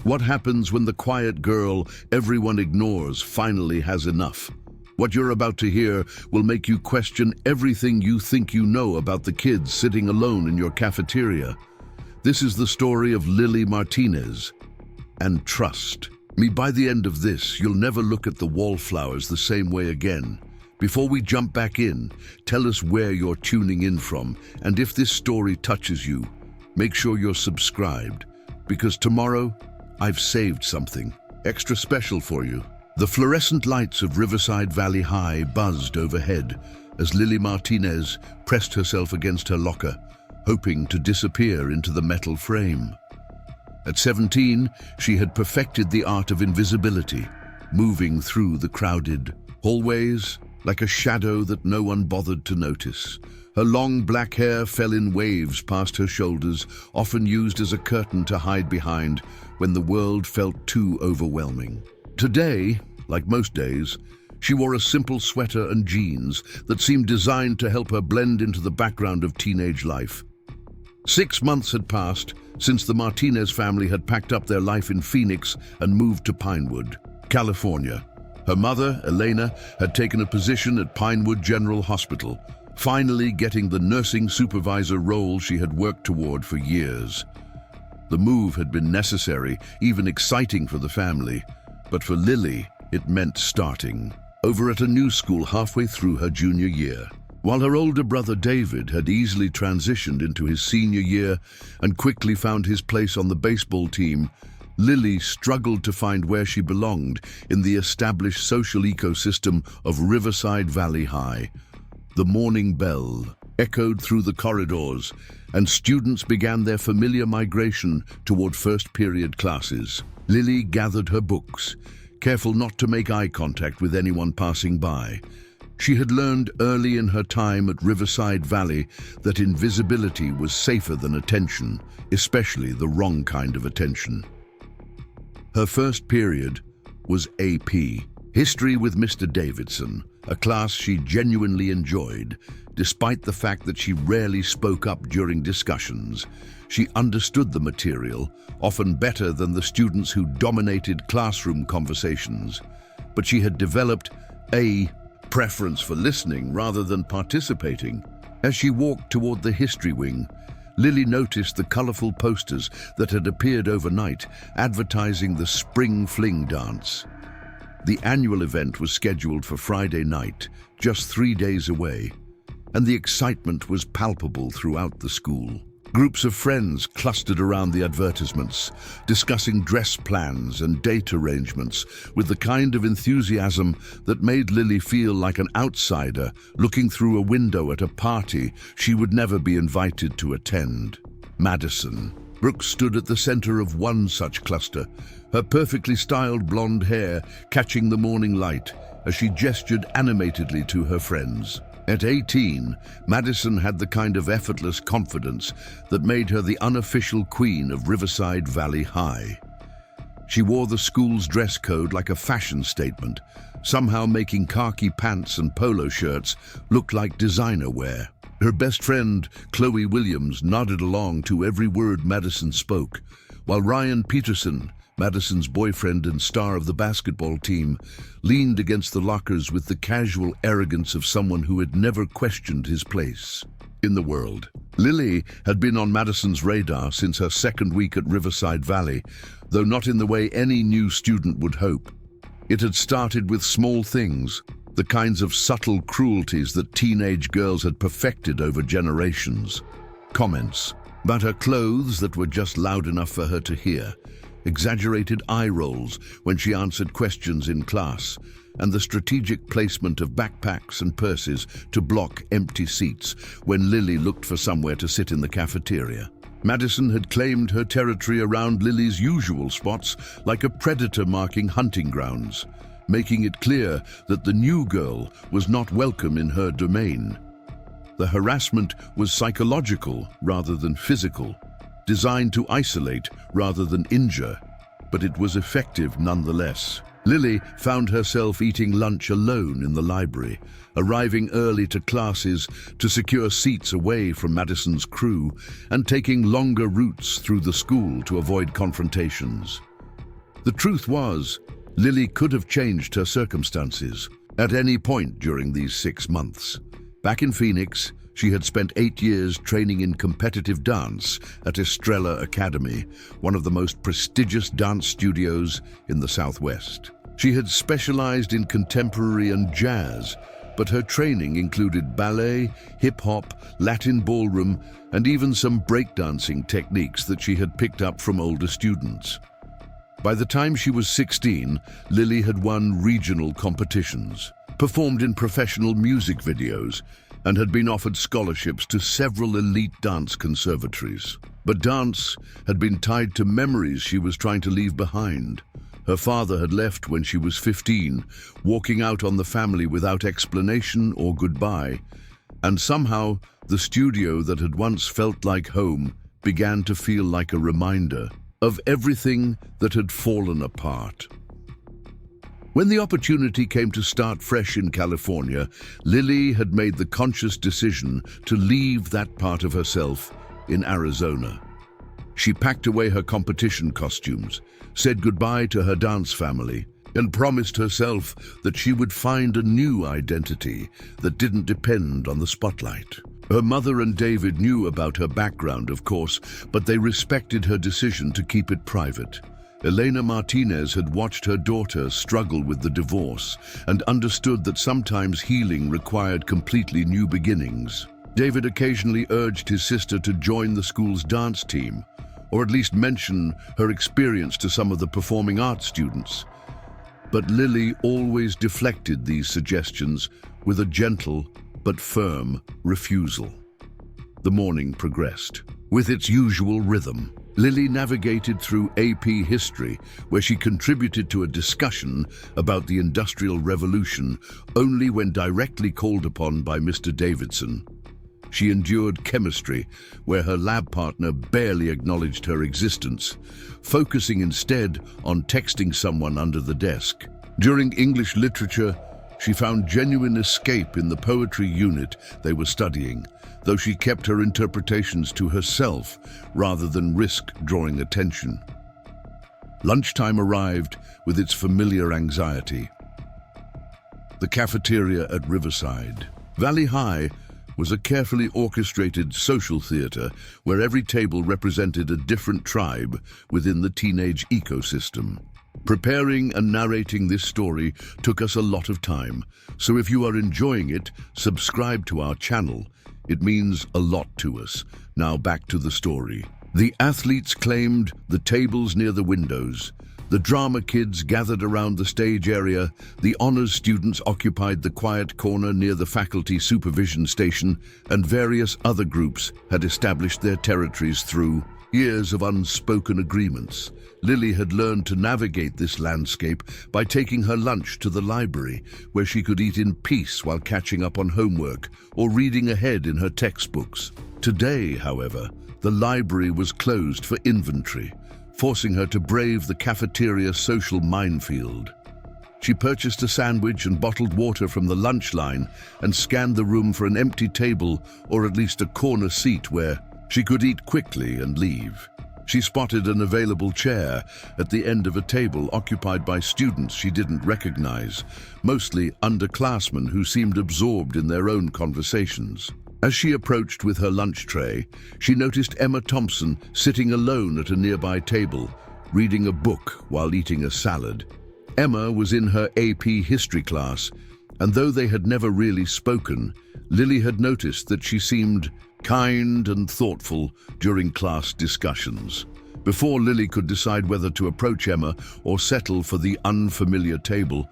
What happens when the quiet girl everyone ignores finally has enough? What you're about to hear will make you question everything you think you know about the kids sitting alone in your cafeteria. This is the story of Lily Martinez. And trust me, by the end of this, you'll never look at the wallflowers the same way again. Before we jump back in, tell us where you're tuning in from, and if this story touches you, make sure you're subscribed, because tomorrow, I've saved something extra special for you. The fluorescent lights of Riverside Valley High buzzed overhead as Lily Martinez pressed herself against her locker, hoping to disappear into the metal frame. At 17, she had perfected the art of invisibility, moving through the crowded hallways like a shadow that no one bothered to notice. Her long black hair fell in waves past her shoulders, often used as a curtain to hide behind when the world felt too overwhelming. Today, like most days, she wore a simple sweater and jeans that seemed designed to help her blend into the background of teenage life. 6 months had passed since the Martinez family had packed up their life in Phoenix and moved to Pinewood, California. Her mother, Elena, had taken a position at Pinewood General Hospital, finally getting the nursing supervisor role she had worked toward for years. The move had been necessary, even exciting for the family, but for Lily, it meant starting over at a new school halfway through her junior year. While her older brother David had easily transitioned into his senior year and quickly found his place on the baseball team, Lily struggled to find where she belonged in the established social ecosystem of Riverside Valley High. The morning bell echoed through the corridors, and students began their familiar migration toward first-period classes. Lily gathered her books, careful not to make eye contact with anyone passing by. She had learned early in her time at Riverside Valley that invisibility was safer than attention, especially the wrong kind of attention. Her first period was AP, History with Mr. Davidson, a class she genuinely enjoyed, despite the fact that she rarely spoke up during discussions. She understood the material, often better than the students who dominated classroom conversations. But she had developed a preference for listening rather than participating. As she walked toward the history wing, Lily noticed the colorful posters that had appeared overnight, advertising the Spring Fling dance. The annual event was scheduled for Friday night, just 3 days away, and the excitement was palpable throughout the school. Groups of friends clustered around the advertisements, discussing dress plans and date arrangements with the kind of enthusiasm that made Lily feel like an outsider looking through a window at a party she would never be invited to attend. Madison Brooks stood at the center of one such cluster, her perfectly styled blonde hair catching the morning light as she gestured animatedly to her friends. At 18, Madison had the kind of effortless confidence that made her the unofficial queen of Riverside Valley High. She wore the school's dress code like a fashion statement, somehow making khaki pants and polo shirts look like designer wear. Her best friend, Chloe Williams, nodded along to every word Madison spoke, while Ryan Peterson, Madison's boyfriend and star of the basketball team, leaned against the lockers with the casual arrogance of someone who had never questioned his place in the world. Lily had been on Madison's radar since her second week at Riverside Valley, though not in the way any new student would hope. It had started with small things, the kinds of subtle cruelties that teenage girls had perfected over generations. Comments about her clothes that were just loud enough for her to hear, exaggerated eye rolls when she answered questions in class, and the strategic placement of backpacks and purses to block empty seats when Lily looked for somewhere to sit in the cafeteria. Madison had claimed her territory around Lily's usual spots like a predator marking hunting grounds, making it clear that the new girl was not welcome in her domain. The harassment was psychological rather than physical, designed to isolate rather than injure, but it was effective nonetheless. Lily found herself eating lunch alone in the library, arriving early to classes to secure seats away from Madison's crew and taking longer routes through the school to avoid confrontations. The truth was, Lily could have changed her circumstances at any point during these 6 months. Back in Phoenix, she had spent 8 years training in competitive dance at Estrella Academy, one of the most prestigious dance studios in the Southwest. She had specialized in contemporary and jazz, but her training included ballet, hip-hop, Latin ballroom, and even some breakdancing techniques that she had picked up from older students. By the time she was 16, Lily had won regional competitions, performed in professional music videos, and had been offered scholarships to several elite dance conservatories. But dance had been tied to memories she was trying to leave behind. Her father had left when she was 15, walking out on the family without explanation or goodbye, and somehow the studio that had once felt like home began to feel like a reminder of everything that had fallen apart. When the opportunity came to start fresh in California, Lily had made the conscious decision to leave that part of herself in Arizona. She packed away her competition costumes, said goodbye to her dance family, and promised herself that she would find a new identity that didn't depend on the spotlight. Her mother and David knew about her background, of course, but they respected her decision to keep it private. Elena Martinez had watched her daughter struggle with the divorce and understood that sometimes healing required completely new beginnings. David occasionally urged his sister to join the school's dance team, or at least mention her experience to some of the performing arts students. But Lily always deflected these suggestions with a gentle but firm refusal. The morning progressed. With its usual rhythm, Lily navigated through AP History, where she contributed to a discussion about the Industrial Revolution only when directly called upon by Mr. Davidson. She endured Chemistry, where her lab partner barely acknowledged her existence, focusing instead on texting someone under the desk. During English Literature, she found genuine escape in the poetry unit they were studying, though she kept her interpretations to herself rather than risk drawing attention. Lunchtime arrived with its familiar anxiety. The cafeteria at Riverside Valley High was a carefully orchestrated social theater where every table represented a different tribe within the teenage ecosystem. Preparing and narrating this story took us a lot of time, so if you are enjoying it, subscribe to our channel. It means a lot to us. Now back to the story. The athletes claimed the tables near the windows. The drama kids gathered around the stage area. The honors students occupied the quiet corner near the faculty supervision station, and various other groups had established their territories through years of unspoken agreements. Lily had learned to navigate this landscape by taking her lunch to the library, where she could eat in peace while catching up on homework or reading ahead in her textbooks. Today, however, the library was closed for inventory, forcing her to brave the cafeteria social minefield. She purchased a sandwich and bottled water from the lunch line and scanned the room for an empty table or at least a corner seat where she could eat quickly and leave. She spotted an available chair at the end of a table occupied by students she didn't recognize, mostly underclassmen who seemed absorbed in their own conversations. As she approached with her lunch tray, she noticed Emma Thompson sitting alone at a nearby table, reading a book while eating a salad. Emma was in her AP History class, and though they had never really spoken, Lily had noticed that she seemed kind and thoughtful during class discussions. Before Lily could decide whether to approach Emma or settle for the unfamiliar table,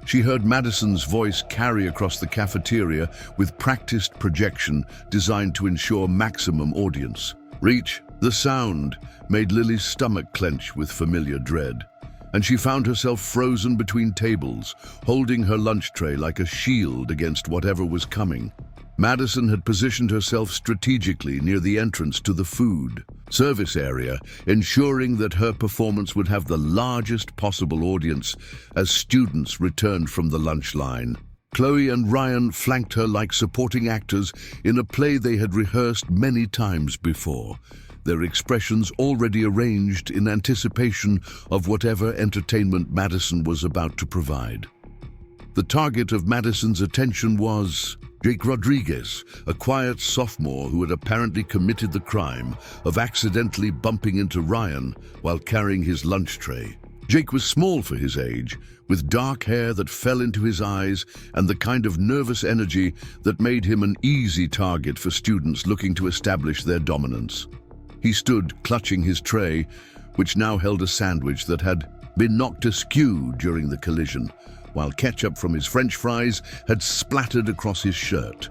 she heard Madison's voice carry across the cafeteria with practiced projection designed to ensure maximum audience. Reach, the sound, made Lily's stomach clench with familiar dread, and she found herself frozen between tables, holding her lunch tray like a shield against whatever was coming. Madison had positioned herself strategically near the entrance to the food service area, ensuring that her performance would have the largest possible audience as students returned from the lunch line. Chloe and Ryan flanked her like supporting actors in a play they had rehearsed many times before. their expressions already arranged in anticipation of whatever entertainment Madison was about to provide. The target of Madison's attention was Jake Rodriguez, a quiet sophomore who had apparently committed the crime of accidentally bumping into Ryan while carrying his lunch tray. Jake was small for his age, with dark hair that fell into his eyes and the kind of nervous energy that made him an easy target for students looking to establish their dominance. He stood clutching his tray, which now held a sandwich that had been knocked askew during the collision, while ketchup from his French fries had splattered across his shirt.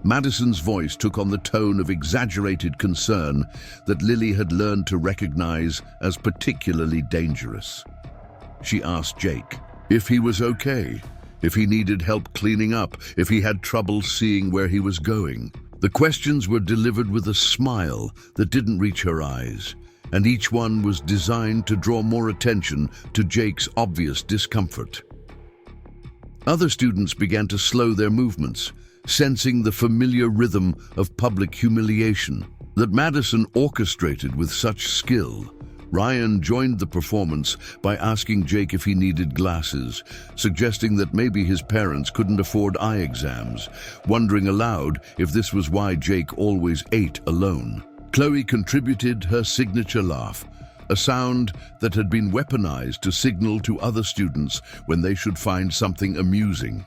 Madison's voice took on the tone of exaggerated concern that Lily had learned to recognize as particularly dangerous. She asked Jake if he was okay, if he needed help cleaning up, if he had trouble seeing where he was going. The questions were delivered with a smile that didn't reach her eyes, and each one was designed to draw more attention to Jake's obvious discomfort. Other students began to slow their movements, sensing the familiar rhythm of public humiliation that Madison orchestrated with such skill. Ryan joined the performance by asking Jake if he needed glasses, suggesting that maybe his parents couldn't afford eye exams, wondering aloud if this was why Jake always ate alone. Chloe contributed her signature laugh, a sound that had been weaponized to signal to other students when they should find something amusing.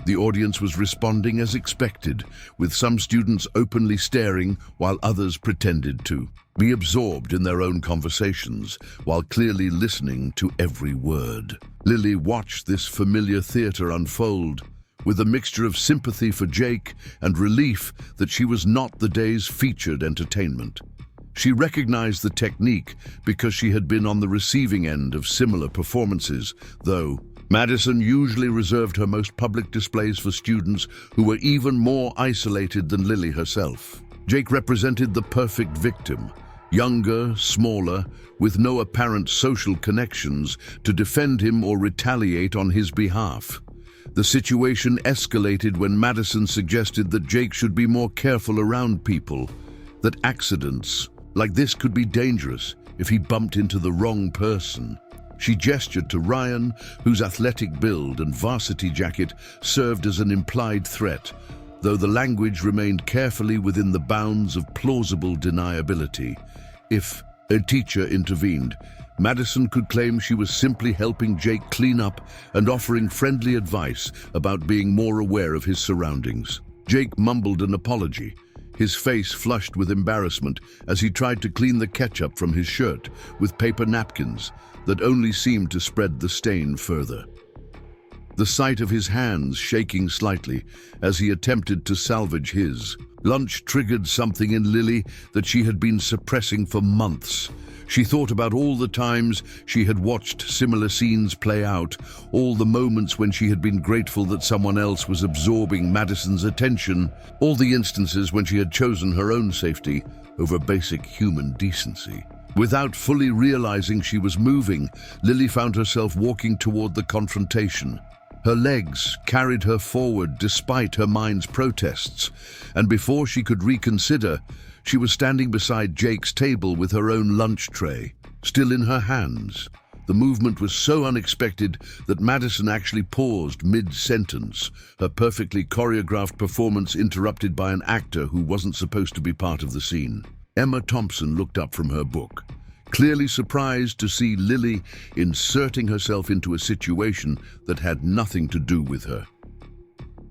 The audience was responding as expected, with some students openly staring while others pretended to be absorbed in their own conversations while clearly listening to every word. Lily watched this familiar theater unfold with a mixture of sympathy for Jake and relief that she was not the day's featured entertainment. She recognized the technique because she had been on the receiving end of similar performances, though Madison usually reserved her most public displays for students who were even more isolated than Lily herself. Jake represented the perfect victim, younger, smaller, with no apparent social connections to defend him or retaliate on his behalf. The situation escalated when Madison suggested that Jake should be more careful around people, that accidents like this could be dangerous if he bumped into the wrong person. She gestured to Ryan, whose athletic build and varsity jacket served as an implied threat, though the language remained carefully within the bounds of plausible deniability. If a teacher intervened, Madison could claim she was simply helping Jake clean up and offering friendly advice about being more aware of his surroundings. Jake mumbled an apology, his face flushed with embarrassment as he tried to clean the ketchup from his shirt with paper napkins that only seemed to spread the stain further. The sight of his hands shaking slightly as he attempted to salvage his lunch triggered something in Lily that she had been suppressing for months. She thought about all the times she had watched similar scenes play out, all the moments when she had been grateful that someone else was absorbing Madison's attention, all the instances when she had chosen her own safety over basic human decency. Without fully realizing she was moving, Lily found herself walking toward the confrontation. Her legs carried her forward despite her mind's protests, and before she could reconsider, she was standing beside Jake's table with her own lunch tray, still in her hands. The movement was so unexpected that Madison actually paused mid-sentence, her perfectly choreographed performance interrupted by an actor who wasn't supposed to be part of the scene. Emma Thompson looked up from her book, clearly surprised to see Lily inserting herself into a situation that had nothing to do with her.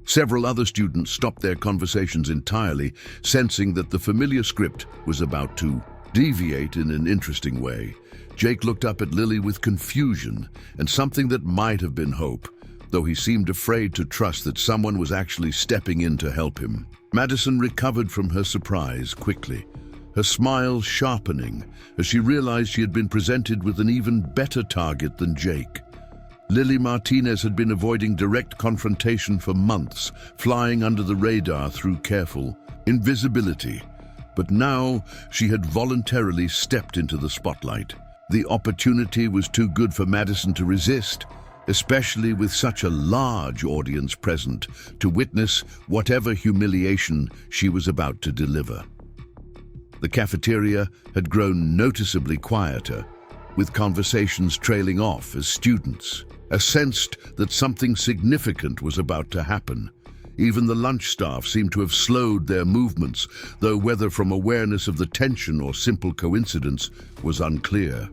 Several other students stopped their conversations entirely, sensing that the familiar script was about to deviate in an interesting way. Jake looked up at Lily with confusion and something that might have been hope, though he seemed afraid to trust that someone was actually stepping in to help him. Madison recovered from her surprise quickly, her smile sharpening as she realized she had been presented with an even better target than Jake. Lily Martinez had been avoiding direct confrontation for months, flying under the radar through careful invisibility. But now she had voluntarily stepped into the spotlight. The opportunity was too good for Madison to resist, especially with such a large audience present to witness whatever humiliation she was about to deliver. The cafeteria had grown noticeably quieter, with conversations trailing off as students sensed that something significant was about to happen. Even the lunch staff seemed to have slowed their movements, though whether from awareness of the tension or simple coincidence was unclear.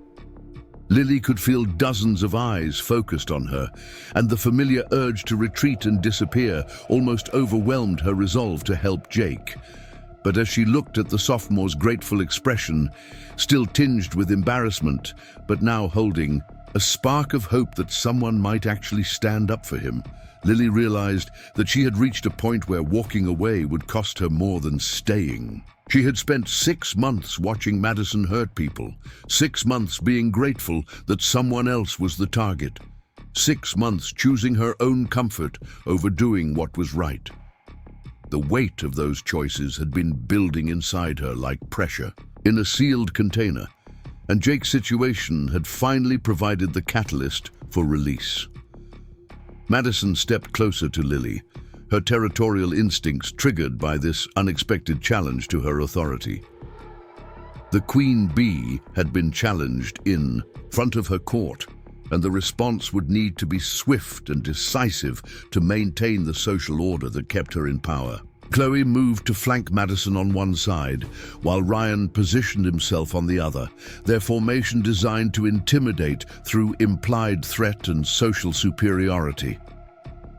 Lily could feel dozens of eyes focused on her, and the familiar urge to retreat and disappear almost overwhelmed her resolve to help Jake. But as she looked at the sophomore's grateful expression, still tinged with embarrassment, but now holding a spark of hope that someone might actually stand up for him, Lily realized that she had reached a point where walking away would cost her more than staying. She had spent 6 months watching Madison hurt people, 6 months being grateful that someone else was the target, 6 months choosing her own comfort over doing what was right. The weight of those choices had been building inside her like pressure in a sealed container, and Jake's situation had finally provided the catalyst for release. Madison stepped closer to Lily, her territorial instincts triggered by this unexpected challenge to her authority. The Queen Bee had been challenged in front of her court, and the response would need to be swift and decisive to maintain the social order that kept her in power. Chloe moved to flank Madison on one side, while Ryan positioned himself on the other, their formation designed to intimidate through implied threat and social superiority.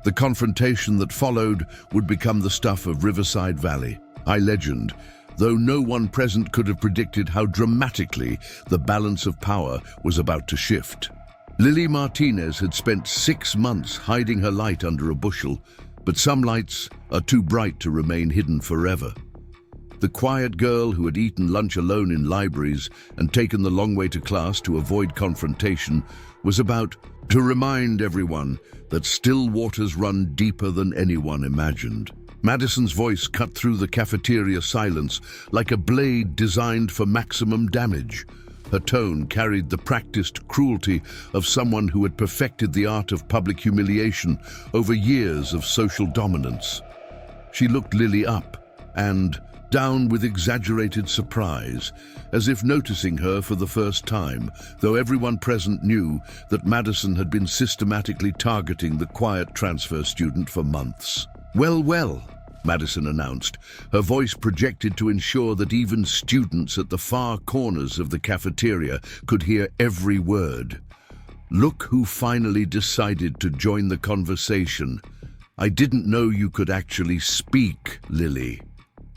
The confrontation that followed would become the stuff of Riverside Valley High legend, though no one present could have predicted how dramatically the balance of power was about to shift. Lily Martinez had spent 6 months hiding her light under a bushel, but some lights are too bright to remain hidden forever. The quiet girl who had eaten lunch alone in libraries and taken the long way to class to avoid confrontation was about to remind everyone that still waters run deeper than anyone imagined. Madison's voice cut through the cafeteria silence like a blade designed for maximum damage. Her tone carried the practiced cruelty of someone who had perfected the art of public humiliation over years of social dominance. She looked Lily up and down with exaggerated surprise, as if noticing her for the first time, though everyone present knew that Madison had been systematically targeting the quiet transfer student for months. "Well, well," Madison announced, her voice projected to ensure that even students at the far corners of the cafeteria could hear every word. "Look who finally decided to join the conversation. I didn't know you could actually speak, Lily.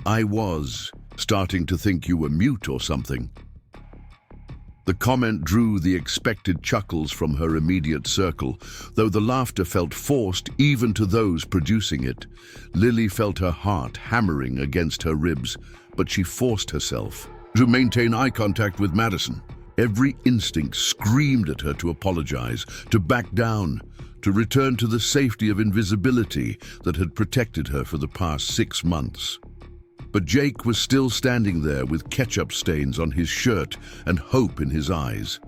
I was starting to think you were mute or something." The comment drew the expected chuckles from her immediate circle, though the laughter felt forced even to those producing it. Lily felt her heart hammering against her ribs, but she forced herself to maintain eye contact with Madison. Every instinct screamed at her to apologize, to back down, to return to the safety of invisibility that had protected her for the past 6 months. But Jake was still standing there with ketchup stains on his shirt and hope in his eyes.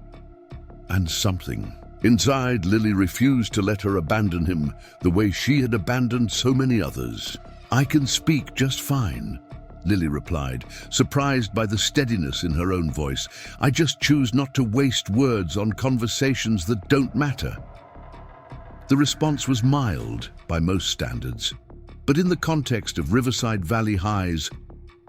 And something inside Lily refused to let her abandon him the way she had abandoned so many others. "I can speak just fine," Lily replied, surprised by the steadiness in her own voice. "I just choose not to waste words on conversations that don't matter." The response was mild by most standards, but in the context of Riverside Valley High's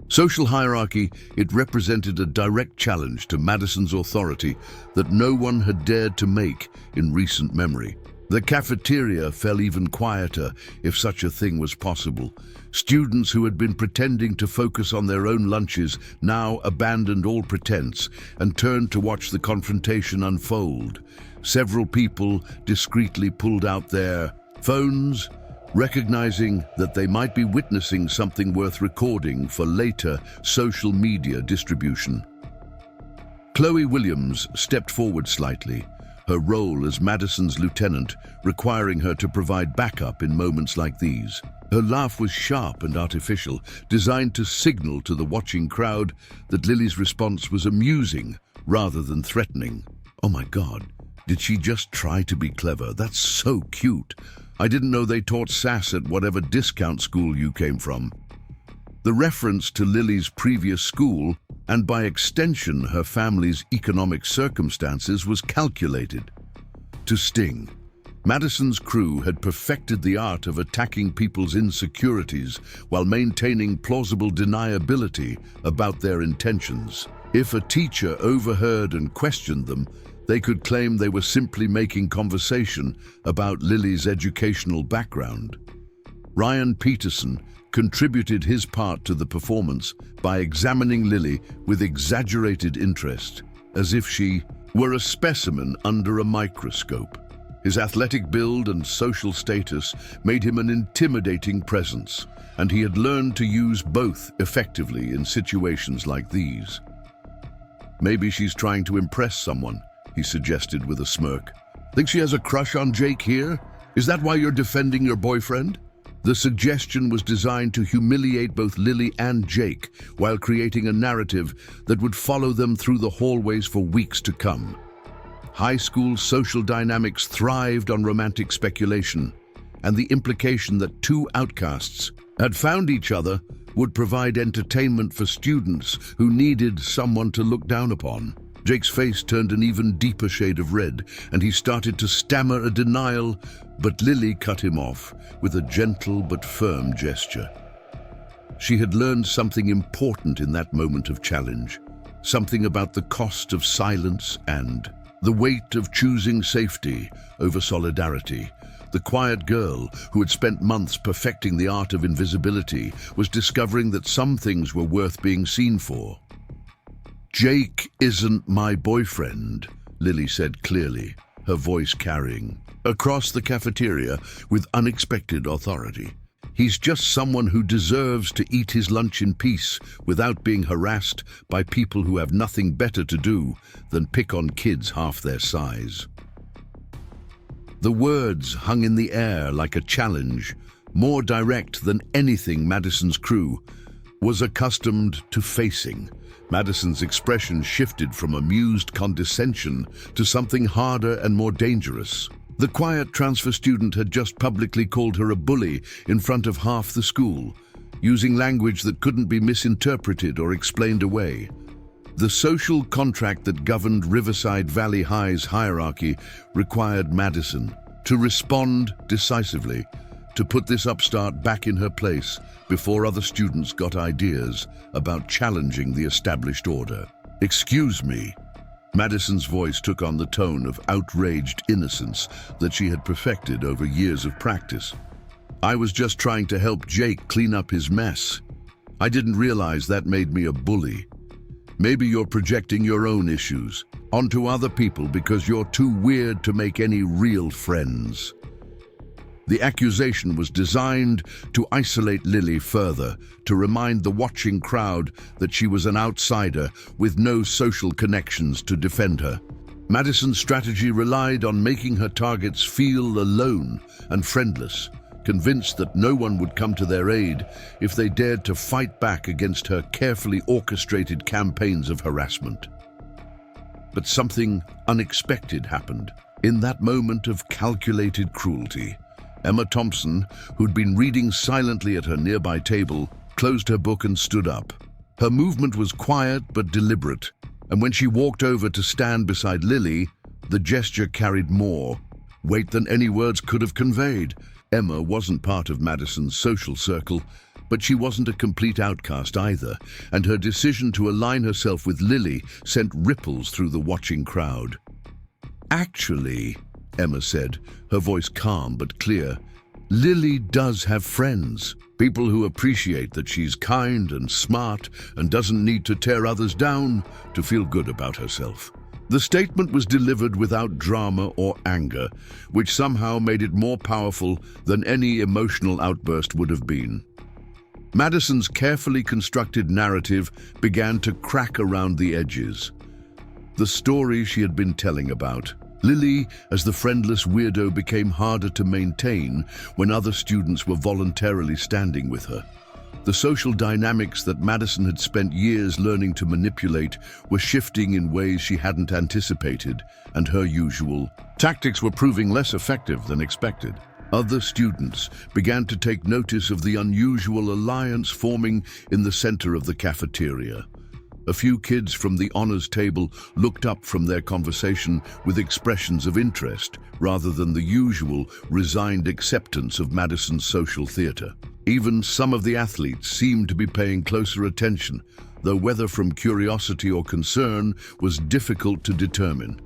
social hierarchy, it represented a direct challenge to Madison's authority that no one had dared to make in recent memory. The cafeteria fell even quieter, if such a thing was possible. Students who had been pretending to focus on their own lunches now abandoned all pretense and turned to watch the confrontation unfold. Several people discreetly pulled out their phones, recognizing that they might be witnessing something worth recording for later social media distribution. Chloe Williams stepped forward slightly, her role as Madison's lieutenant requiring her to provide backup in moments like these. Her laugh was sharp and artificial, designed to signal to the watching crowd that Lily's response was amusing rather than threatening. "Oh my God, did she just try to be clever? That's so cute. I didn't know they taught sass at whatever discount school you came from." The reference to Lily's previous school, and by extension her family's economic circumstances, was calculated to sting. Madison's crew had perfected the art of attacking people's insecurities while maintaining plausible deniability about their intentions. If a teacher overheard and questioned them, they could claim they were simply making conversation about Lily's educational background. Ryan Peterson contributed his part to the performance by examining Lily with exaggerated interest, as if she were a specimen under a microscope. His athletic build and social status made him an intimidating presence, and he had learned to use both effectively in situations like these. "Maybe she's trying to impress someone," he suggested with a smirk. "Think she has a crush on Jake here? Is that why you're defending your boyfriend?" The suggestion was designed to humiliate both Lily and Jake while creating a narrative that would follow them through the hallways for weeks to come. High school social dynamics thrived on romantic speculation, and the implication that two outcasts had found each other would provide entertainment for students who needed someone to look down upon. Jake's face turned an even deeper shade of red, and he started to stammer a denial, but Lily cut him off with a gentle but firm gesture. She had learned something important in that moment of challenge, something about the cost of silence and the weight of choosing safety over solidarity. The quiet girl, who had spent months perfecting the art of invisibility, was discovering that some things were worth being seen for. "Jake isn't my boyfriend," Lily said clearly, her voice carrying across the cafeteria with unexpected authority. "He's just someone who deserves to eat his lunch in peace without being harassed by people who have nothing better to do than pick on kids half their size." The words hung in the air like a challenge, more direct than anything Madison's crew was accustomed to facing. Madison's expression shifted from amused condescension to something harder and more dangerous. The quiet transfer student had just publicly called her a bully in front of half the school, using language that couldn't be misinterpreted or explained away. The social contract that governed Riverside Valley High's hierarchy required Madison to respond decisively, to put this upstart back in her place before other students got ideas about challenging the established order. "Excuse me." Madison's voice took on the tone of outraged innocence that she had perfected over years of practice. "I was just trying to help Jake clean up his mess. I didn't realize that made me a bully. Maybe you're projecting your own issues onto other people because you're too weird to make any real friends." The accusation was designed to isolate Lily further, to remind the watching crowd that she was an outsider with no social connections to defend her. Madison's strategy relied on making her targets feel alone and friendless, convinced that no one would come to their aid if they dared to fight back against her carefully orchestrated campaigns of harassment. But something unexpected happened. In that moment of calculated cruelty, Emma Thompson, who'd been reading silently at her nearby table, closed her book and stood up. Her movement was quiet but deliberate, and when she walked over to stand beside Lily, the gesture carried more weight than any words could have conveyed. Emma wasn't part of Madison's social circle, but she wasn't a complete outcast either, and her decision to align herself with Lily sent ripples through the watching crowd. "Actually," Emma said, her voice calm but clear, "Lily does have friends, people who appreciate that she's kind and smart and doesn't need to tear others down to feel good about herself." The statement was delivered without drama or anger, which somehow made it more powerful than any emotional outburst would have been. Madison's carefully constructed narrative began to crack around the edges. The story she had been telling about Lily as the friendless weirdo became harder to maintain when other students were voluntarily standing with her. The social dynamics that Madison had spent years learning to manipulate were shifting in ways she hadn't anticipated, and her usual tactics were proving less effective than expected. Other students began to take notice of the unusual alliance forming in the center of the cafeteria. A few kids from the honors table looked up from their conversation with expressions of interest rather than the usual resigned acceptance of Madison's social theater. Even some of the athletes seemed to be paying closer attention, though whether from curiosity or concern was difficult to determine.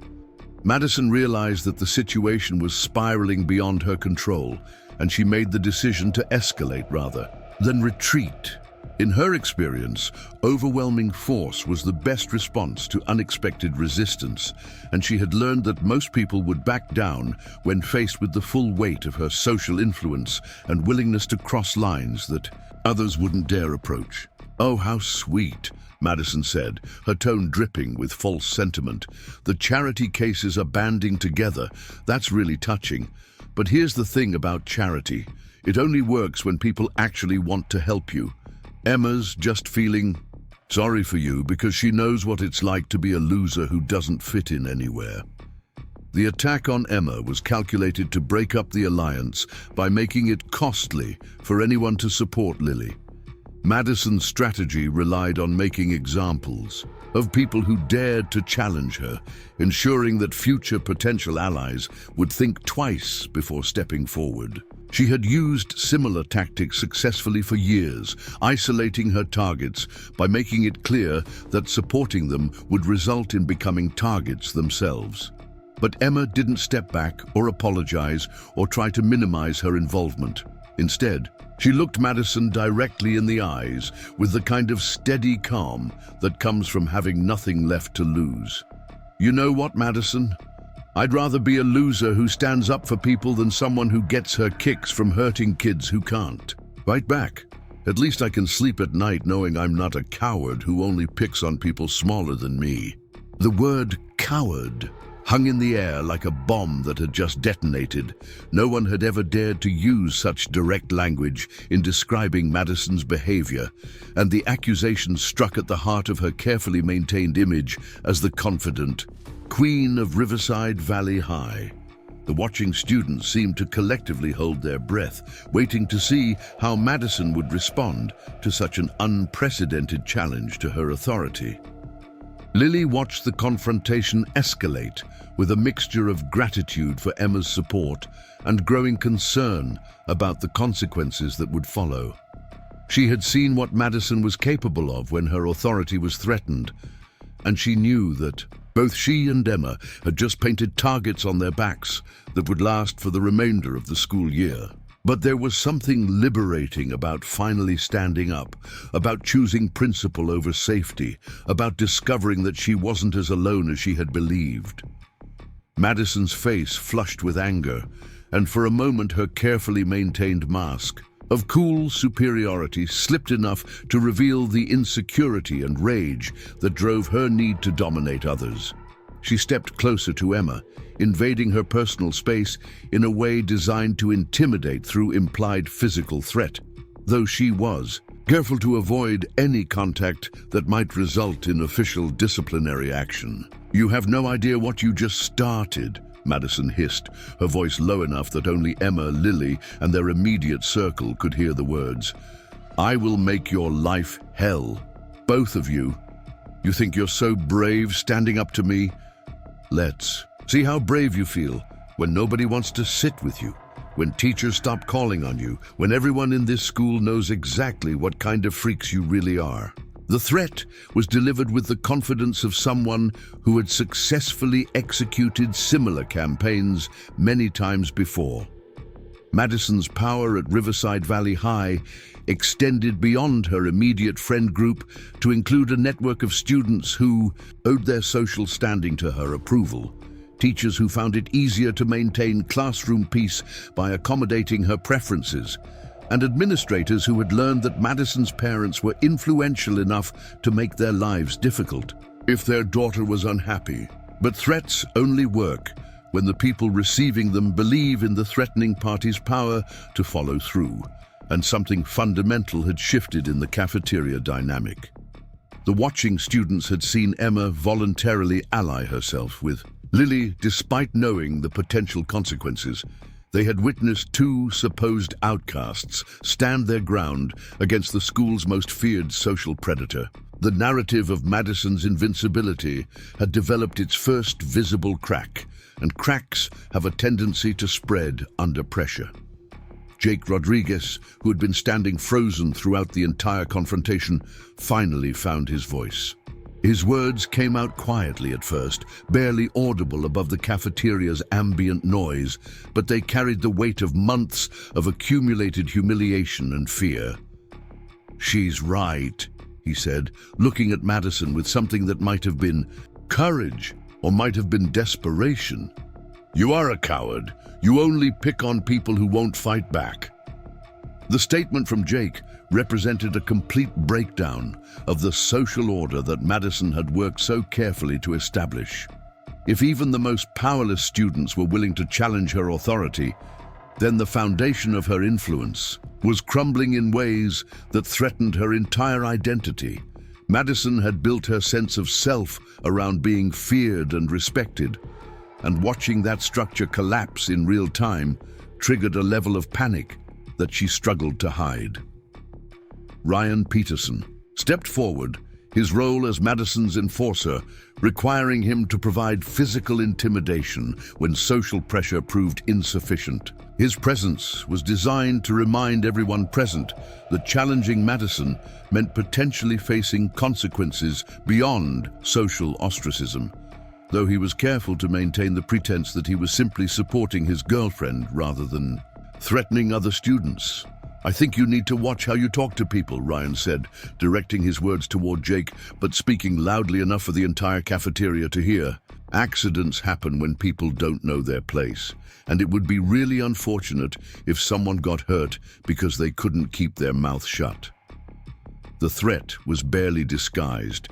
Madison realized that the situation was spiraling beyond her control, and she made the decision to escalate rather than retreat. In her experience, overwhelming force was the best response to unexpected resistance, and she had learned that most people would back down when faced with the full weight of her social influence and willingness to cross lines that others wouldn't dare approach. "Oh, how sweet," Madison said, her tone dripping with false sentiment. "The charity cases are banding together. That's really touching. But here's the thing about charity. It only works when people actually want to help you. Emma's just feeling sorry for you because she knows what it's like to be a loser who doesn't fit in anywhere." The attack on Emma was calculated to break up the alliance by making it costly for anyone to support Lily. Madison's strategy relied on making examples of people who dared to challenge her, ensuring that future potential allies would think twice before stepping forward. She had used similar tactics successfully for years, isolating her targets by making it clear that supporting them would result in becoming targets themselves. But Emma didn't step back or apologize or try to minimize her involvement. Instead, she looked Madison directly in the eyes with the kind of steady calm that comes from having nothing left to lose. "You know what, Madison? I'd rather be a loser who stands up for people than someone who gets her kicks from hurting kids who can't." "Right back. At least I can sleep at night knowing I'm not a coward who only picks on people smaller than me." The word coward hung in the air like a bomb that had just detonated. No one had ever dared to use such direct language in describing Madison's behavior, and the accusation struck at the heart of her carefully maintained image as the confident Queen of Riverside Valley High. The watching students seemed to collectively hold their breath, waiting to see how Madison would respond to such an unprecedented challenge to her authority. Lily watched the confrontation escalate with a mixture of gratitude for Emma's support and growing concern about the consequences that would follow. She had seen what Madison was capable of when her authority was threatened, and she knew that both she and Emma had just painted targets on their backs that would last for the remainder of the school year. But there was something liberating about finally standing up, about choosing principle over safety, about discovering that she wasn't as alone as she had believed. Madison's face flushed with anger, and for a moment her carefully maintained mask of cool superiority slipped enough to reveal the insecurity and rage that drove her need to dominate others. She stepped closer to Emma, invading her personal space in a way designed to intimidate through implied physical threat, though she was careful to avoid any contact that might result in official disciplinary action. "You have no idea what you just started," Madison hissed, her voice low enough that only Emma, Lily, and their immediate circle could hear the words. "I will make your life hell. Both of you. You think you're so brave standing up to me? Let's see how brave you feel when nobody wants to sit with you, when teachers stop calling on you, when everyone in this school knows exactly what kind of freaks you really are." The threat was delivered with the confidence of someone who had successfully executed similar campaigns many times before. Madison's power at Riverside Valley High extended beyond her immediate friend group to include a network of students who owed their social standing to her approval. Teachers who found it easier to maintain classroom peace by accommodating her preferences, and administrators who had learned that Madison's parents were influential enough to make their lives difficult if their daughter was unhappy. But threats only work when the people receiving them believe in the threatening party's power to follow through, and something fundamental had shifted in the cafeteria dynamic. The watching students had seen Emma voluntarily ally herself with Lily despite knowing the potential consequences, They had witnessed two supposed outcasts stand their ground against the school's most feared social predator. The narrative of Madison's invincibility had developed its first visible crack, and cracks have a tendency to spread under pressure. Jake Rodriguez, who had been standing frozen throughout the entire confrontation, finally found his voice. His words came out quietly at first, barely audible above the cafeteria's ambient noise, but they carried the weight of months of accumulated humiliation and fear. "She's right," he said, looking at Madison with something that might have been courage or might have been desperation. "You are a coward. You only pick on people who won't fight back." The statement from Jake represented a complete breakdown of the social order that Madison had worked so carefully to establish. If even the most powerless students were willing to challenge her authority, then the foundation of her influence was crumbling in ways that threatened her entire identity. Madison had built her sense of self around being feared and respected, and watching that structure collapse in real time triggered a level of panic that she struggled to hide. Ryan Peterson stepped forward, his role as Madison's enforcer, requiring him to provide physical intimidation when social pressure proved insufficient. His presence was designed to remind everyone present that challenging Madison meant potentially facing consequences beyond social ostracism, though he was careful to maintain the pretense that he was simply supporting his girlfriend rather than threatening other students. "I think you need to watch how you talk to people," Ryan said, directing his words toward Jake, but speaking loudly enough for the entire cafeteria to hear. "Accidents happen when people don't know their place, and it would be really unfortunate if someone got hurt because they couldn't keep their mouth shut." The threat was barely disguised,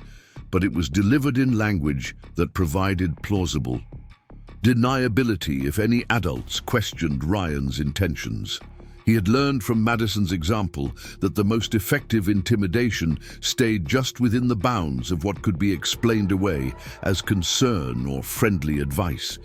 but it was delivered in language that provided plausible deniability if any adults questioned Ryan's intentions. He had learned from Madison's example that the most effective intimidation stayed just within the bounds of what could be explained away as concern or friendly advice,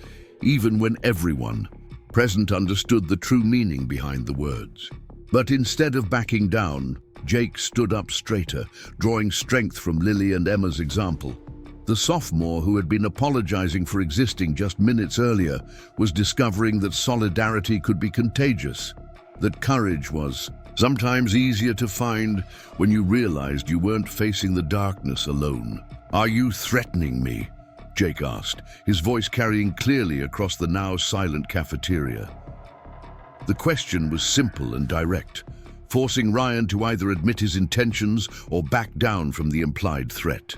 even when everyone present understood the true meaning behind the words. But instead of backing down, Jake stood up straighter, drawing strength from Lily and Emma's example. The sophomore, who had been apologizing for existing just minutes earlier, was discovering that solidarity could be contagious, that courage was sometimes easier to find when you realized you weren't facing the darkness alone. "Are you threatening me?" Jake asked, his voice carrying clearly across the now silent cafeteria. The question was simple and direct, forcing Ryan to either admit his intentions or back down from the implied threat.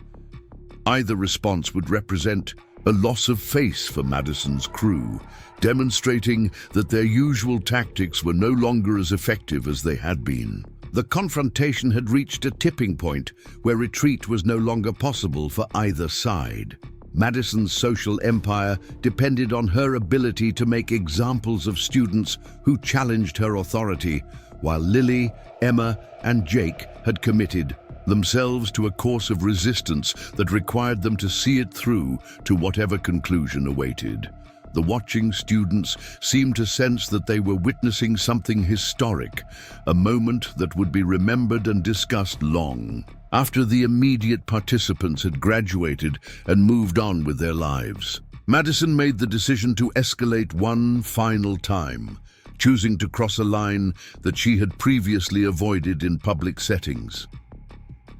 Either response would represent a loss of face for Madison's crew, demonstrating that their usual tactics were no longer as effective as they had been. The confrontation had reached a tipping point where retreat was no longer possible for either side. Madison's social empire depended on her ability to make examples of students who challenged her authority, while Lily, Emma, and Jake had committed themselves to a course of resistance that required them to see it through to whatever conclusion awaited. The watching students seemed to sense that they were witnessing something historic, a moment that would be remembered and discussed long after the immediate participants had graduated and moved on with their lives. Madison made the decision to escalate one final time, choosing to cross a line that she had previously avoided in public settings.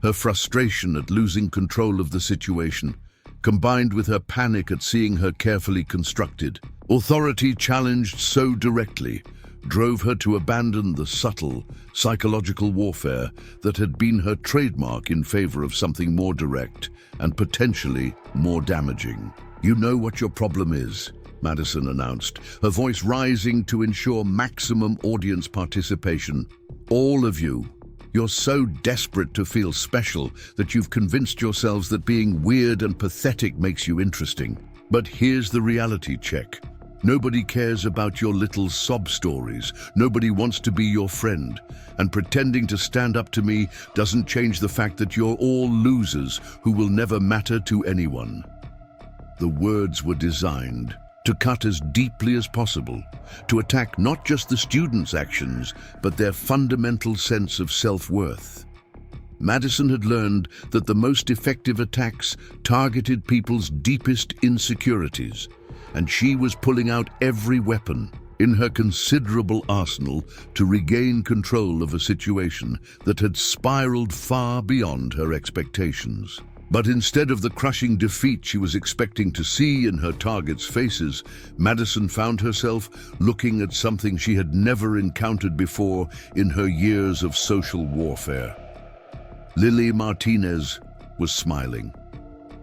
Her frustration at losing control of the situation, combined with her panic at seeing her carefully constructed authority challenged so directly, drove her to abandon the subtle, psychological warfare that had been her trademark in favor of something more direct and potentially more damaging. "You know what your problem is," Madison announced, her voice rising to ensure maximum audience participation. "All of you. You're so desperate to feel special that you've convinced yourselves that being weird and pathetic makes you interesting. But here's the reality check. Nobody cares about your little sob stories. Nobody wants to be your friend. And pretending to stand up to me doesn't change the fact that you're all losers who will never matter to anyone." The words were designed to cut as deeply as possible, to attack not just the students' actions, but their fundamental sense of self-worth. Madison had learned that the most effective attacks targeted people's deepest insecurities, and she was pulling out every weapon in her considerable arsenal to regain control of a situation that had spiraled far beyond her expectations. But instead of the crushing defeat she was expecting to see in her targets' faces, Madison found herself looking at something she had never encountered before in her years of social warfare. Lily Martinez was smiling,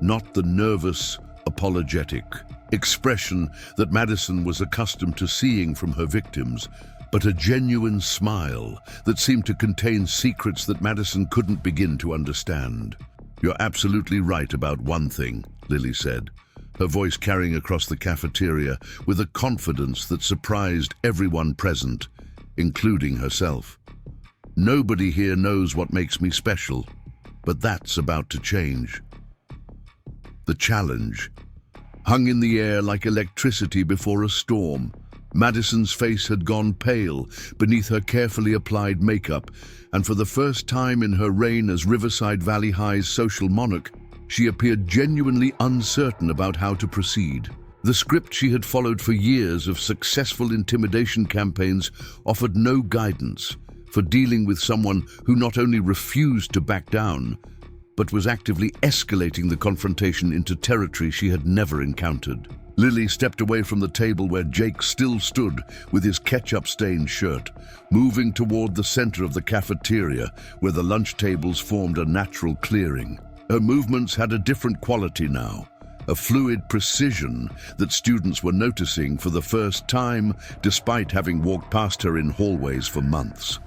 not the nervous, apologetic expression that Madison was accustomed to seeing from her victims, but a genuine smile that seemed to contain secrets that Madison couldn't begin to understand. "You're absolutely right about one thing," Lily said, her voice carrying across the cafeteria with a confidence that surprised everyone present, including herself. "Nobody here knows what makes me special, but that's about to change." The challenge hung in the air like electricity before a storm. Madison's face had gone pale beneath her carefully applied makeup, and for the first time in her reign as Riverside Valley High's social monarch, she appeared genuinely uncertain about how to proceed. The script she had followed for years of successful intimidation campaigns offered no guidance for dealing with someone who not only refused to back down, but was actively escalating the confrontation into territory she had never encountered. Lily stepped away from the table where Jake still stood with his ketchup-stained shirt, moving toward the center of the cafeteria where the lunch tables formed a natural clearing. Her movements had a different quality now, a fluid precision that students were noticing for the first time despite having walked past her in hallways for months.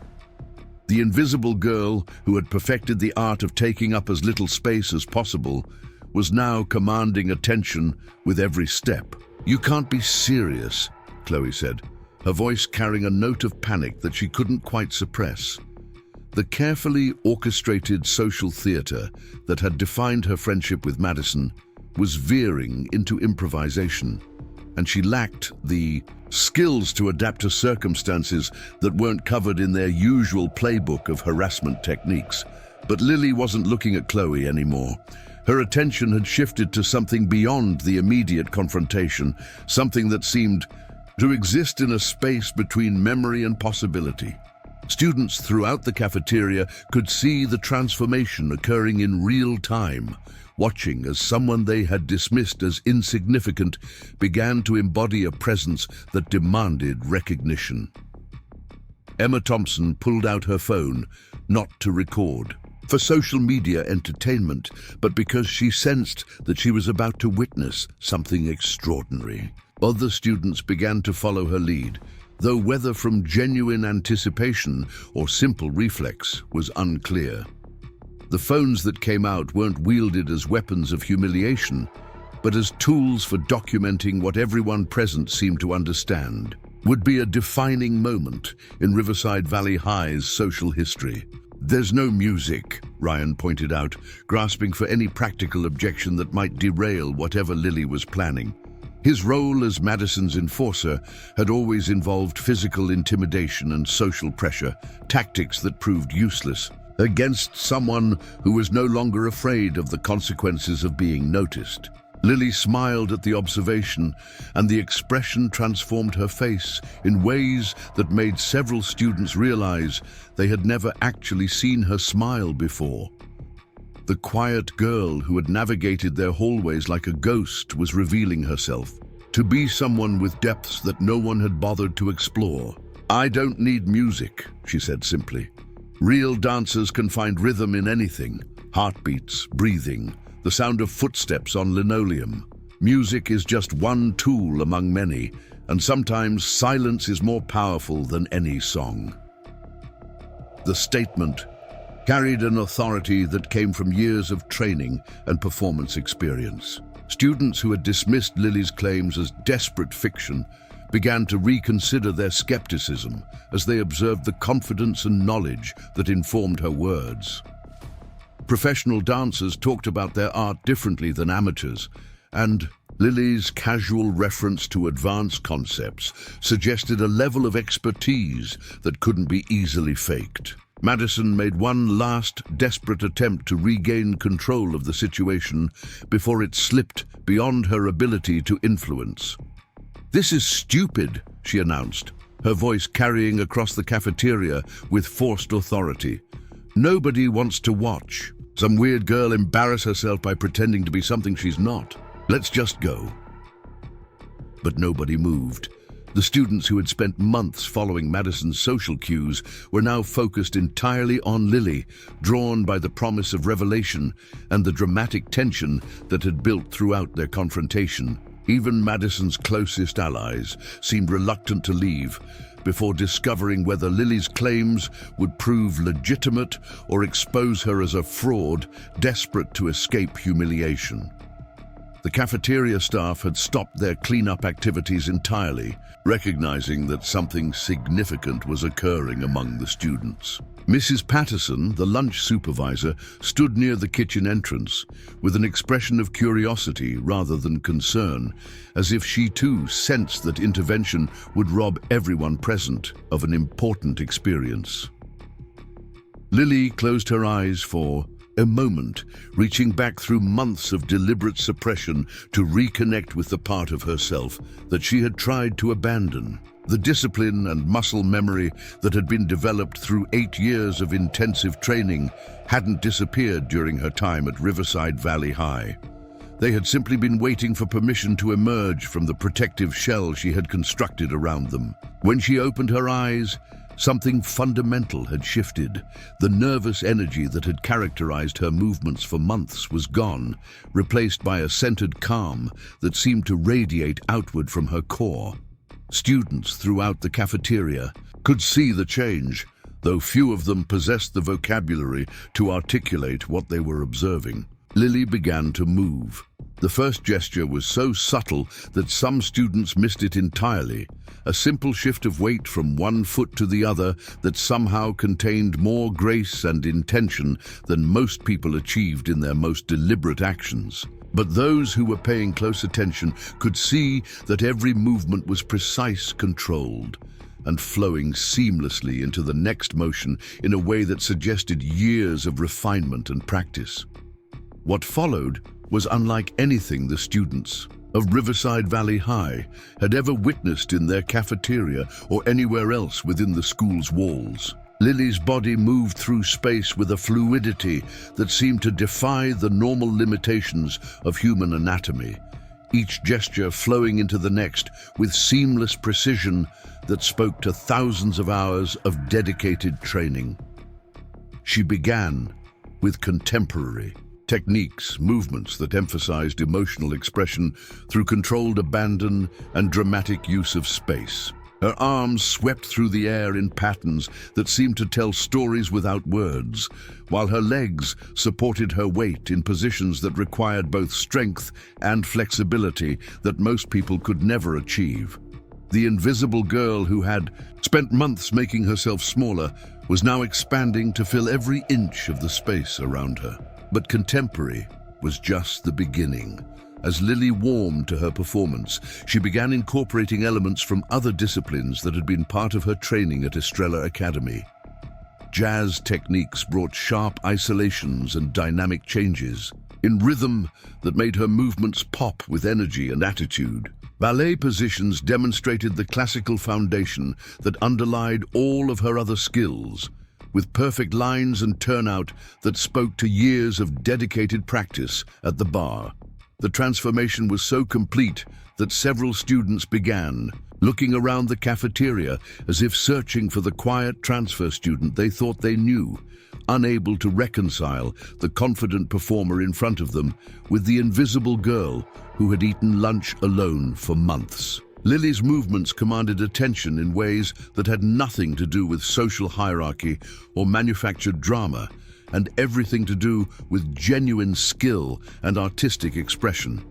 The invisible girl, who had perfected the art of taking up as little space as possible, was now commanding attention with every step. "You can't be serious," Chloe said, her voice carrying a note of panic that she couldn't quite suppress. The carefully orchestrated social theater that had defined her friendship with Madison was veering into improvisation, and she lacked the skills to adapt to circumstances that weren't covered in their usual playbook of harassment techniques. But Lily wasn't looking at Chloe anymore. Her attention had shifted to something beyond the immediate confrontation, something that seemed to exist in a space between memory and possibility. Students throughout the cafeteria could see the transformation occurring in real time, watching as someone they had dismissed as insignificant began to embody a presence that demanded recognition. Emma Thompson pulled out her phone, not to record, for social media entertainment, but because she sensed that she was about to witness something extraordinary. Other students began to follow her lead, though whether from genuine anticipation or simple reflex was unclear. The phones that came out weren't wielded as weapons of humiliation, but as tools for documenting what everyone present seemed to understand would be a defining moment in Riverside Valley High's social history. "There's no music," Ryan pointed out, grasping for any practical objection that might derail whatever Lily was planning. His role as Madison's enforcer had always involved physical intimidation and social pressure, tactics that proved useless against someone who was no longer afraid of the consequences of being noticed. Lily smiled at the observation, and the expression transformed her face in ways that made several students realize they had never actually seen her smile before. The quiet girl who had navigated their hallways like a ghost was revealing herself, to be someone with depths that no one had bothered to explore. "I don't need music," she said simply. "Real dancers can find rhythm in anything: heartbeats, breathing, the sound of footsteps on linoleum. Music is just one tool among many, and sometimes silence is more powerful than any song." The statement carried an authority that came from years of training and performance experience. Students who had dismissed Lily's claims as desperate fiction began to reconsider their skepticism as they observed the confidence and knowledge that informed her words. Professional dancers talked about their art differently than amateurs, and Lily's casual reference to advanced concepts suggested a level of expertise that couldn't be easily faked. Madison made one last, desperate attempt to regain control of the situation before it slipped beyond her ability to influence. "This is stupid," she announced, her voice carrying across the cafeteria with forced authority. "Nobody wants to watch some weird girl embarrass herself by pretending to be something she's not. Let's just go." But nobody moved. The students who had spent months following Madison's social cues were now focused entirely on Lily, drawn by the promise of revelation and the dramatic tension that had built throughout their confrontation. Even Madison's closest allies seemed reluctant to leave before discovering whether Lily's claims would prove legitimate or expose her as a fraud desperate to escape humiliation. The cafeteria staff had stopped their cleanup activities entirely, recognizing that something significant was occurring among the students. Mrs. Patterson, the lunch supervisor, stood near the kitchen entrance with an expression of curiosity rather than concern, as if she too sensed that intervention would rob everyone present of an important experience. Lily closed her eyes for a moment, reaching back through months of deliberate suppression to reconnect with the part of herself that she had tried to abandon. The discipline and muscle memory that had been developed through 8 years of intensive training hadn't disappeared during her time at Riverside Valley High. They had simply been waiting for permission to emerge from the protective shell she had constructed around them. When she opened her eyes, something fundamental had shifted. The nervous energy that had characterized her movements for months was gone, replaced by a centered calm that seemed to radiate outward from her core. Students throughout the cafeteria could see the change, though few of them possessed the vocabulary to articulate what they were observing. Lily began to move. The first gesture was so subtle that some students missed it entirely, a simple shift of weight from one foot to the other that somehow contained more grace and intention than most people achieved in their most deliberate actions. But those who were paying close attention could see that every movement was precise, controlled, and flowing seamlessly into the next motion in a way that suggested years of refinement and practice. What followed was unlike anything the students of Riverside Valley High had ever witnessed in their cafeteria or anywhere else within the school's walls. Lily's body moved through space with a fluidity that seemed to defy the normal limitations of human anatomy, each gesture flowing into the next with seamless precision that spoke to thousands of hours of dedicated training. She began with contemporary techniques, movements that emphasized emotional expression through controlled abandon and dramatic use of space. Her arms swept through the air in patterns that seemed to tell stories without words, while her legs supported her weight in positions that required both strength and flexibility that most people could never achieve. The invisible girl who had spent months making herself smaller was now expanding to fill every inch of the space around her. But contemporary was just the beginning. As Lily warmed to her performance, she began incorporating elements from other disciplines that had been part of her training at Estrella Academy. Jazz techniques brought sharp isolations and dynamic changes, in rhythm that made her movements pop with energy and attitude. Ballet positions demonstrated the classical foundation that underlied all of her other skills, with perfect lines and turnout that spoke to years of dedicated practice at the bar. The transformation was so complete that several students began looking around the cafeteria as if searching for the quiet transfer student they thought they knew, unable to reconcile the confident performer in front of them with the invisible girl who had eaten lunch alone for months. Lily's movements commanded attention in ways that had nothing to do with social hierarchy or manufactured drama, and everything to do with genuine skill and artistic expression.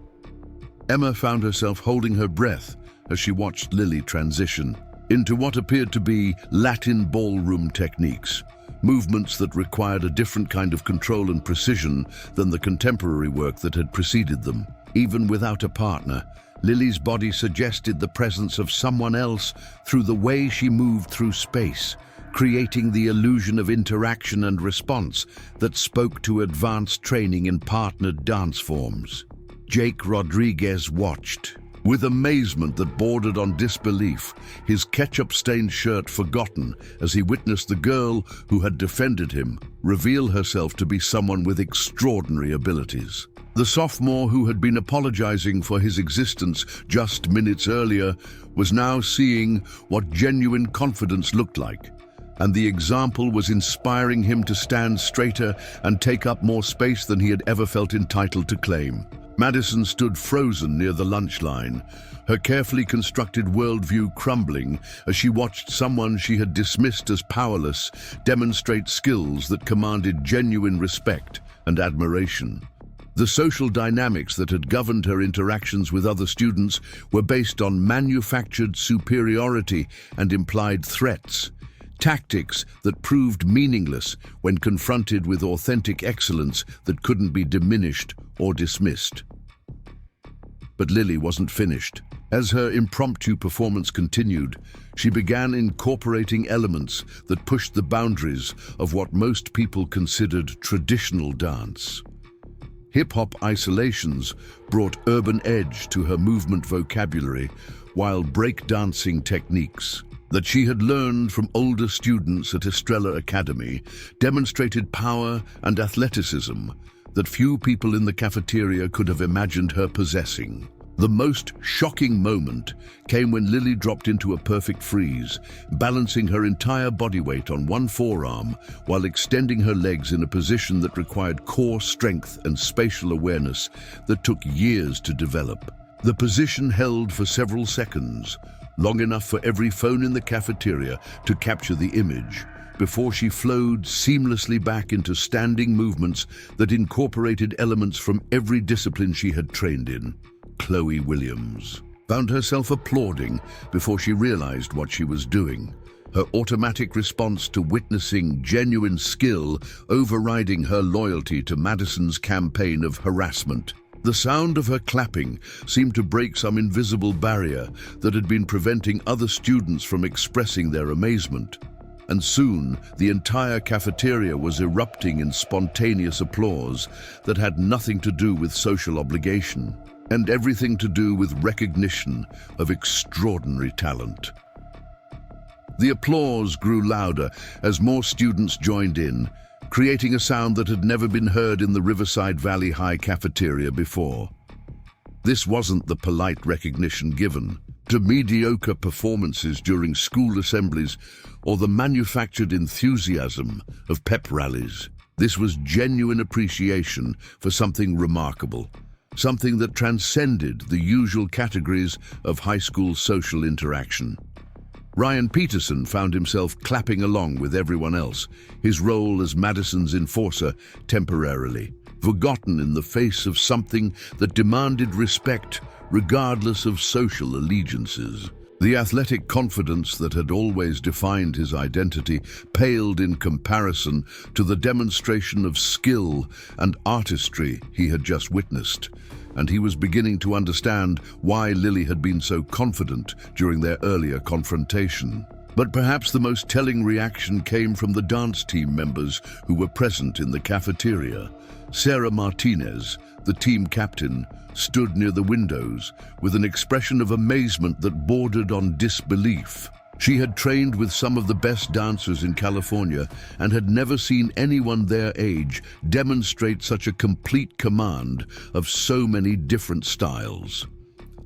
Emma found herself holding her breath as she watched Lily transition into what appeared to be Latin ballroom techniques, movements that required a different kind of control and precision than the contemporary work that had preceded them. Even without a partner, Lily's body suggested the presence of someone else through the way she moved through space, creating the illusion of interaction and response that spoke to advanced training in partnered dance forms. Jake Rodriguez watched, with amazement that bordered on disbelief, his ketchup-stained shirt forgotten as he witnessed the girl who had defended him reveal herself to be someone with extraordinary abilities. The sophomore who had been apologizing for his existence just minutes earlier was now seeing what genuine confidence looked like, and the example was inspiring him to stand straighter and take up more space than he had ever felt entitled to claim. Madison stood frozen near the lunch line, her carefully constructed worldview crumbling as she watched someone she had dismissed as powerless demonstrate skills that commanded genuine respect and admiration. The social dynamics that had governed her interactions with other students were based on manufactured superiority and implied threats, tactics that proved meaningless when confronted with authentic excellence that couldn't be diminished or dismissed. But Lily wasn't finished. As her impromptu performance continued, she began incorporating elements that pushed the boundaries of what most people considered traditional dance. Hip-hop isolations brought urban edge to her movement vocabulary, while break-dancing techniques that she had learned from older students at Estrella Academy demonstrated power and athleticism that few people in the cafeteria could have imagined her possessing. The most shocking moment came when Lily dropped into a perfect freeze, balancing her entire body weight on one forearm while extending her legs in a position that required core strength and spatial awareness that took years to develop. The position held for several seconds, long enough for every phone in the cafeteria to capture the image, before she flowed seamlessly back into standing movements that incorporated elements from every discipline she had trained in. Chloe Williams found herself applauding before she realized what she was doing, her automatic response to witnessing genuine skill overriding her loyalty to Madison's campaign of harassment. The sound of her clapping seemed to break some invisible barrier that had been preventing other students from expressing their amazement. And soon, the entire cafeteria was erupting in spontaneous applause that had nothing to do with social obligation, and everything to do with recognition of extraordinary talent. The applause grew louder as more students joined in, creating a sound that had never been heard in the Riverside Valley High cafeteria before. This wasn't the polite recognition given to mediocre performances during school assemblies or the manufactured enthusiasm of pep rallies. This was genuine appreciation for something remarkable, something that transcended the usual categories of high school social interaction. Ryan Peterson found himself clapping along with everyone else, his role as Madison's enforcer temporarily forgotten in the face of something that demanded respect regardless of social allegiances. The athletic confidence that had always defined his identity paled in comparison to the demonstration of skill and artistry he had just witnessed, and he was beginning to understand why Lily had been so confident during their earlier confrontation. But perhaps the most telling reaction came from the dance team members who were present in the cafeteria. Sarah Martinez, the team captain, stood near the windows with an expression of amazement that bordered on disbelief. She had trained with some of the best dancers in California and had never seen anyone their age demonstrate such a complete command of so many different styles.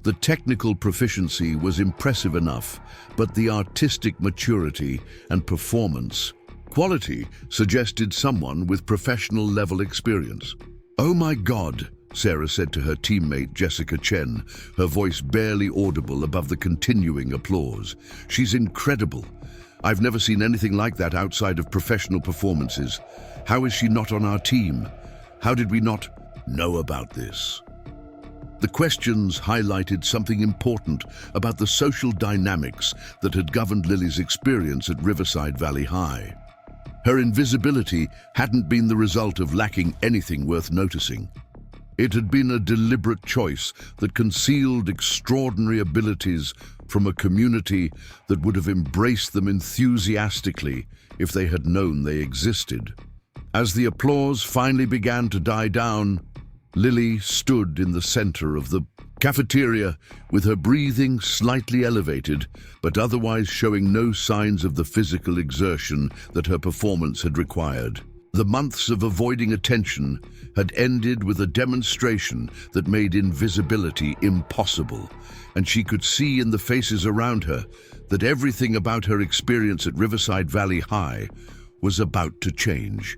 The technical proficiency was impressive enough, but the artistic maturity and performance quality suggested someone with professional level experience. "Oh my God," Sarah said to her teammate Jessica Chen, her voice barely audible above the continuing applause. "She's incredible. I've never seen anything like that outside of professional performances. How is she not on our team? How did we not know about this?" The questions highlighted something important about the social dynamics that had governed Lily's experience at Riverside Valley High. Her invisibility hadn't been the result of lacking anything worth noticing. It had been a deliberate choice that concealed extraordinary abilities from a community that would have embraced them enthusiastically if they had known they existed. As the applause finally began to die down, Lily stood in the center of the cafeteria with her breathing slightly elevated, but otherwise showing no signs of the physical exertion that her performance had required. The months of avoiding attention had ended with a demonstration that made invisibility impossible, and she could see in the faces around her that everything about her experience at Riverside Valley High was about to change.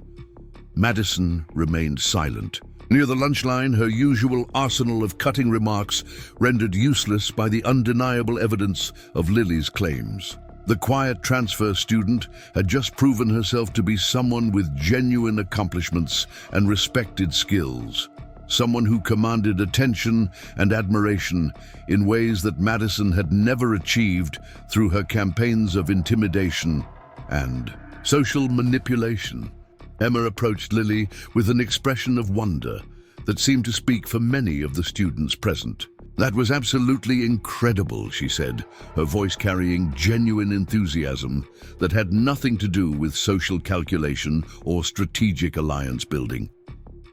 Madison remained silent. Near the lunch line, her usual arsenal of cutting remarks rendered useless by the undeniable evidence of Lily's claims. The quiet transfer student had just proven herself to be someone with genuine accomplishments and respected skills, someone who commanded attention and admiration in ways that Madison had never achieved through her campaigns of intimidation and social manipulation. Emma approached Lily with an expression of wonder that seemed to speak for many of the students present. "That was absolutely incredible," she said, her voice carrying genuine enthusiasm that had nothing to do with social calculation or strategic alliance building.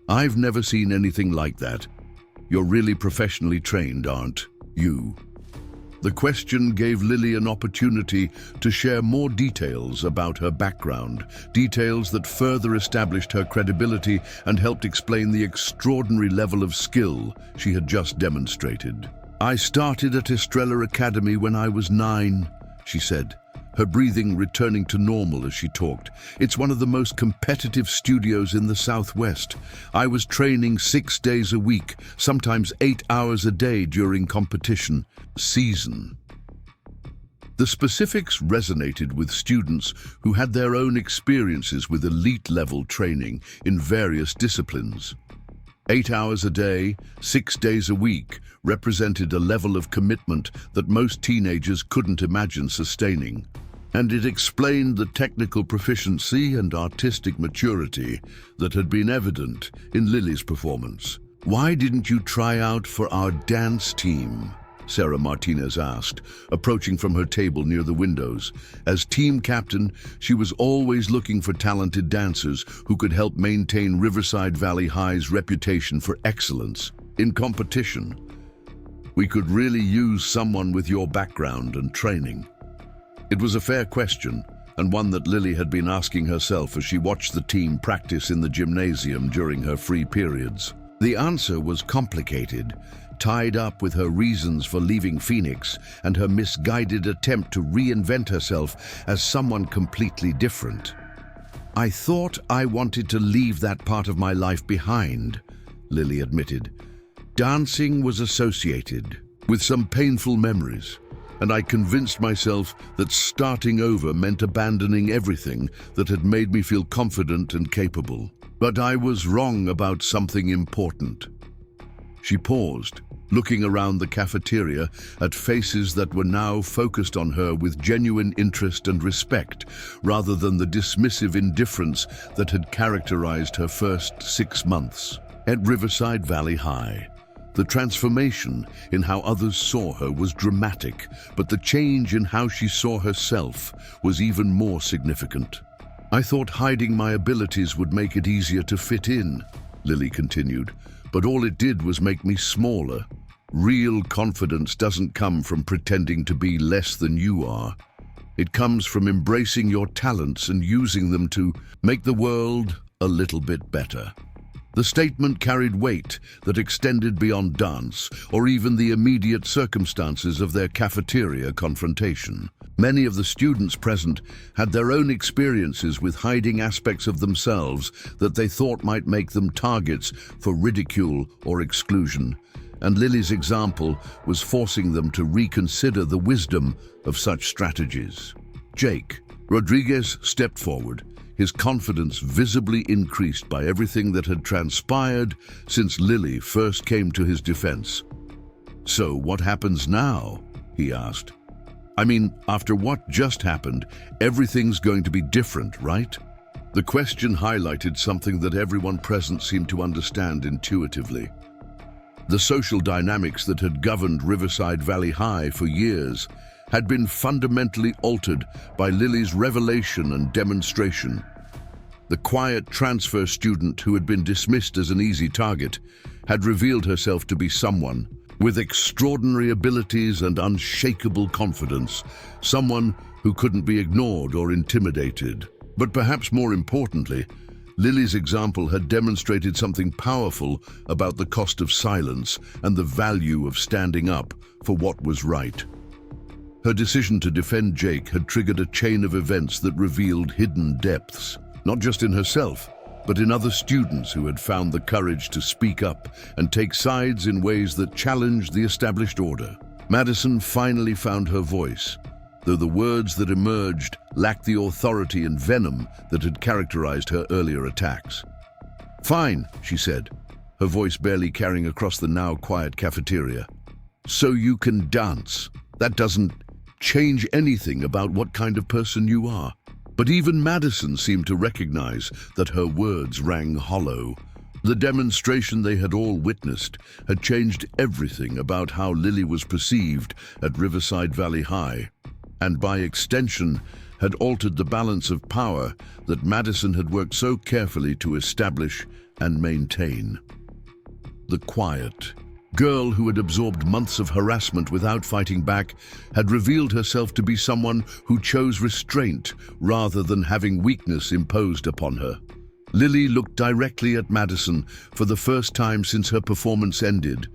"I've never seen anything like that. You're really professionally trained, aren't you?" The question gave Lily an opportunity to share more details about her background, details that further established her credibility and helped explain the extraordinary level of skill she had just demonstrated. "I started at Estrella Academy when I was 9, she said, her breathing returning to normal as she talked. "It's one of the most competitive studios in the Southwest. I was training 6 days a week, sometimes 8 hours a day during competition season." The specifics resonated with students who had their own experiences with elite-level training in various disciplines. 8 hours a day, 6 days a week represented a level of commitment that most teenagers couldn't imagine sustaining. And it explained the technical proficiency and artistic maturity that had been evident in Lily's performance. "Why didn't you try out for our dance team?" Sarah Martinez asked, approaching from her table near the windows. As team captain, she was always looking for talented dancers who could help maintain Riverside Valley High's reputation for excellence in competition. "We could really use someone with your background and training." It was a fair question, and one that Lily had been asking herself as she watched the team practice in the gymnasium during her free periods. The answer was complicated, tied up with her reasons for leaving Phoenix and her misguided attempt to reinvent herself as someone completely different. "I thought I wanted to leave that part of my life behind," Lily admitted. "Dancing was associated with some painful memories, and I convinced myself that starting over meant abandoning everything that had made me feel confident and capable. But I was wrong about something important." She paused, looking around the cafeteria at faces that were now focused on her with genuine interest and respect, rather than the dismissive indifference that had characterized her first 6 months at Riverside Valley High. The transformation in how others saw her was dramatic, but the change in how she saw herself was even more significant. "I thought hiding my abilities would make it easier to fit in," Lily continued, "but all it did was make me smaller. Real confidence doesn't come from pretending to be less than you are. It comes from embracing your talents and using them to make the world a little bit better." The statement carried weight that extended beyond dance or even the immediate circumstances of their cafeteria confrontation. Many of the students present had their own experiences with hiding aspects of themselves that they thought might make them targets for ridicule or exclusion, and Lily's example was forcing them to reconsider the wisdom of such strategies. Jake Rodriguez stepped forward, his confidence visibly increased by everything that had transpired since Lily first came to his defense. "So what happens now?" he asked. "I mean, after what just happened, everything's going to be different, right?" The question highlighted something that everyone present seemed to understand intuitively. The social dynamics that had governed Riverside Valley High for years had been fundamentally altered by Lily's revelation and demonstration. The quiet transfer student who had been dismissed as an easy target had revealed herself to be someone with extraordinary abilities and unshakable confidence, someone who couldn't be ignored or intimidated. But perhaps more importantly, Lily's example had demonstrated something powerful about the cost of silence and the value of standing up for what was right. Her decision to defend Jake had triggered a chain of events that revealed hidden depths, not just in herself, but in other students who had found the courage to speak up and take sides in ways that challenged the established order. Madison finally found her voice, though the words that emerged lacked the authority and venom that had characterized her earlier attacks. "Fine," she said, her voice barely carrying across the now quiet cafeteria. "So you can dance. That doesn't change anything about what kind of person you are." But even Madison seemed to recognize that her words rang hollow. The demonstration they had all witnessed had changed everything about how Lily was perceived at Riverside Valley High, and by extension had altered the balance of power that Madison had worked so carefully to establish and maintain. The quiet girl who had absorbed months of harassment without fighting back had revealed herself to be someone who chose restraint rather than having weakness imposed upon her. Lily looked directly at Madison for the first time since her performance ended,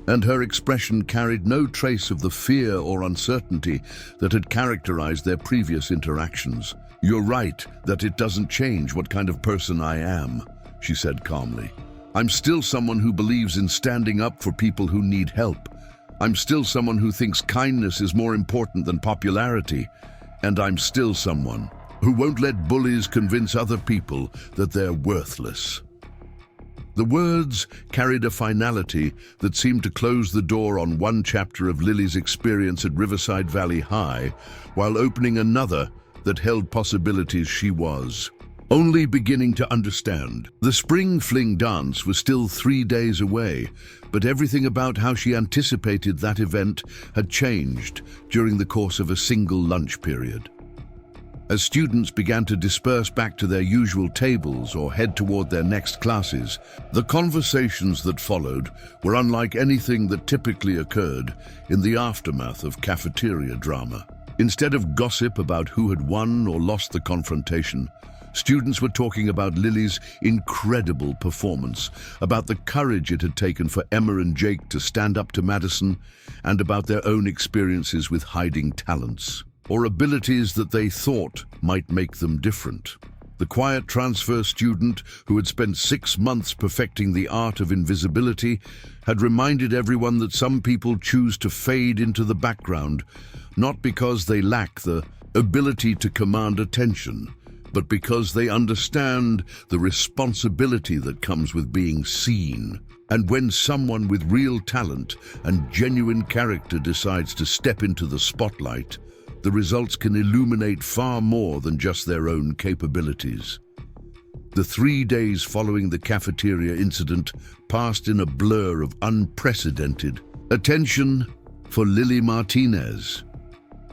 and her expression carried no trace of the fear or uncertainty that had characterized their previous interactions. "You're right that it doesn't change what kind of person I am," she said calmly. "I'm still someone who believes in standing up for people who need help. I'm still someone who thinks kindness is more important than popularity. And I'm still someone who won't let bullies convince other people that they're worthless." The words carried a finality that seemed to close the door on one chapter of Lily's experience at Riverside Valley High, while opening another that held possibilities she was only beginning to understand. The spring fling dance was still 3 days away, but everything about how she anticipated that event had changed during the course of a single lunch period. As students began to disperse back to their usual tables or head toward their next classes, the conversations that followed were unlike anything that typically occurred in the aftermath of cafeteria drama. Instead of gossip about who had won or lost the confrontation, students were talking about Lily's incredible performance, about the courage it had taken for Emma and Jake to stand up to Madison, and about their own experiences with hiding talents, or abilities that they thought might make them different. The quiet transfer student who had spent 6 months perfecting the art of invisibility had reminded everyone that some people choose to fade into the background, not because they lack the ability to command attention, but because they understand the responsibility that comes with being seen. And when someone with real talent and genuine character decides to step into the spotlight, the results can illuminate far more than just their own capabilities. The 3 days following the cafeteria incident passed in a blur of unprecedented attention for Lily Martinez.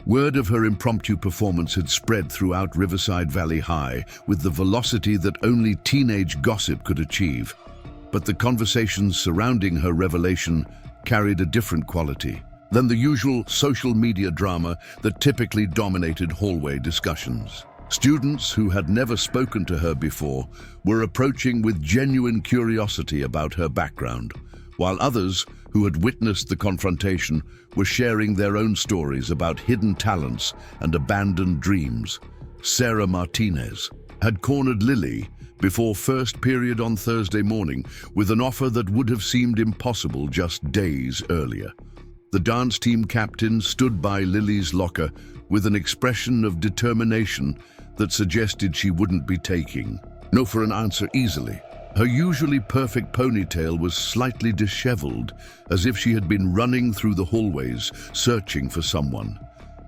Word of her impromptu performance had spread throughout Riverside Valley High with the velocity that only teenage gossip could achieve. But the conversations surrounding her revelation carried a different quality than the usual social media drama that typically dominated hallway discussions. Students who had never spoken to her before were approaching with genuine curiosity about her background, while others who had witnessed the confrontation were sharing their own stories about hidden talents and abandoned dreams. Sarah Martinez had cornered Lily before first period on Thursday morning with an offer that would have seemed impossible just days earlier. The dance team captain stood by Lily's locker with an expression of determination that suggested she wouldn't be taking no for an answer easily. Her usually perfect ponytail was slightly disheveled, as if she had been running through the hallways searching for someone,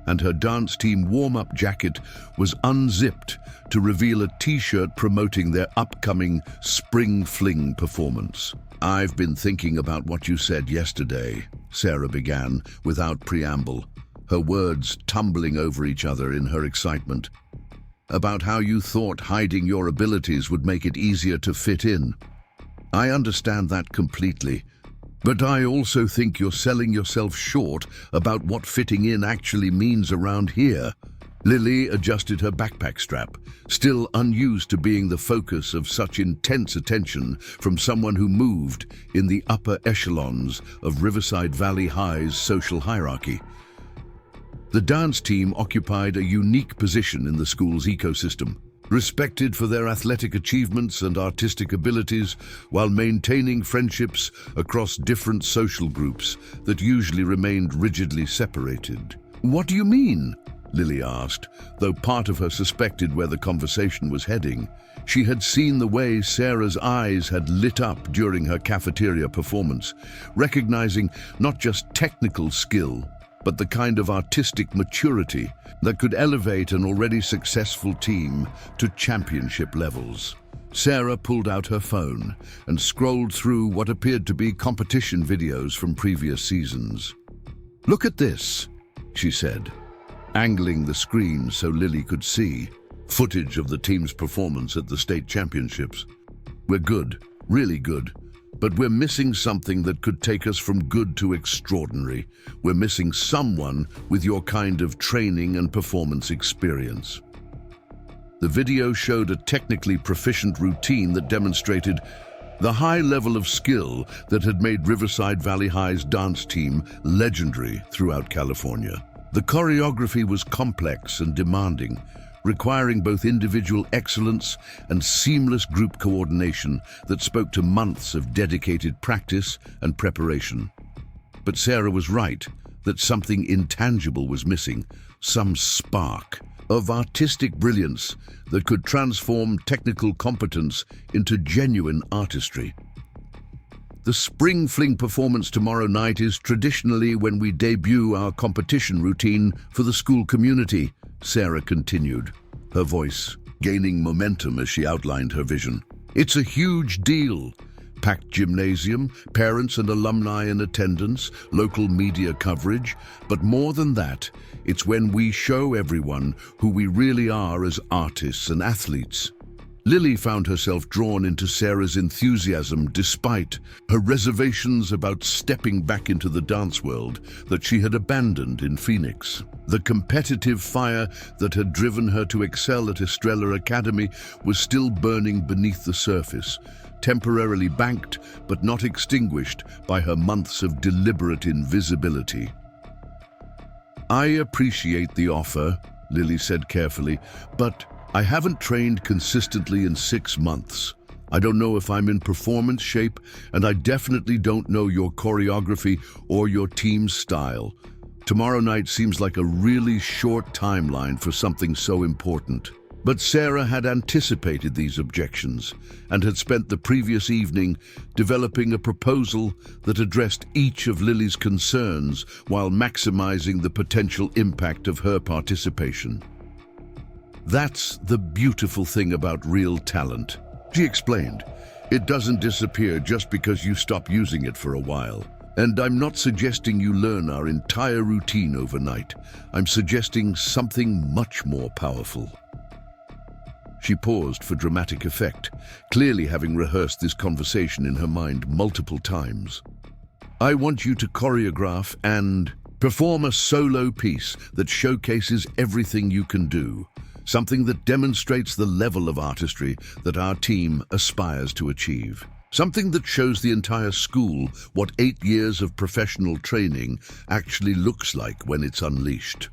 and her dance team warm-up jacket was unzipped to reveal a t-shirt promoting their upcoming Spring Fling performance. I've been thinking about what you said yesterday, Sarah began, without preamble, her words tumbling over each other in her excitement. About how you thought hiding your abilities would make it easier to fit in. I understand that completely, but I also think you're selling yourself short about what fitting in actually means around here. Lily adjusted her backpack strap, still unused to being the focus of such intense attention from someone who moved in the upper echelons of Riverside Valley High's social hierarchy. The dance team occupied a unique position in the school's ecosystem, respected for their athletic achievements and artistic abilities while maintaining friendships across different social groups that usually remained rigidly separated. "What do you mean?" Lily asked, though part of her suspected where the conversation was heading. She had seen the way Sarah's eyes had lit up during her cafeteria performance, recognizing not just technical skill, but the kind of artistic maturity that could elevate an already successful team to championship levels. Sarah pulled out her phone and scrolled through what appeared to be competition videos from previous seasons. "Look at this," she said, angling the screen so Lily could see footage of the team's performance at the state championships. "We're good, really good, but we're missing something that could take us from good to extraordinary. We're missing someone with your kind of training and performance experience." The video showed a technically proficient routine that demonstrated the high level of skill that had made Riverside Valley High's dance team legendary throughout California. The choreography was complex and demanding, requiring both individual excellence and seamless group coordination that spoke to months of dedicated practice and preparation. But Sarah was right that something intangible was missing, some spark of artistic brilliance that could transform technical competence into genuine artistry. "The Spring Fling performance tomorrow night is traditionally when we debut our competition routine for the school community," Sarah continued, her voice gaining momentum as she outlined her vision. "It's a huge deal. Packed gymnasium, parents and alumni in attendance, local media coverage, but more than that, it's when we show everyone who we really are as artists and athletes." Lily found herself drawn into Sarah's enthusiasm despite her reservations about stepping back into the dance world that she had abandoned in Phoenix. The competitive fire that had driven her to excel at Estrella Academy was still burning beneath the surface, temporarily banked but not extinguished by her months of deliberate invisibility. "I appreciate the offer," Lily said carefully, "but I haven't trained consistently in 6 months. I don't know if I'm in performance shape, and I definitely don't know your choreography or your team's style. Tomorrow night seems like a really short timeline for something so important." But Sarah had anticipated these objections and had spent the previous evening developing a proposal that addressed each of Lily's concerns while maximizing the potential impact of her participation. "That's the beautiful thing about real talent," she explained. "It doesn't disappear just because you stop using it for a while. And I'm not suggesting you learn our entire routine overnight. I'm suggesting something much more powerful." She paused for dramatic effect, clearly having rehearsed this conversation in her mind multiple times. "I want you to choreograph and perform a solo piece that showcases everything you can do. Something that demonstrates the level of artistry that our team aspires to achieve. Something that shows the entire school what 8 years of professional training actually looks like when it's unleashed."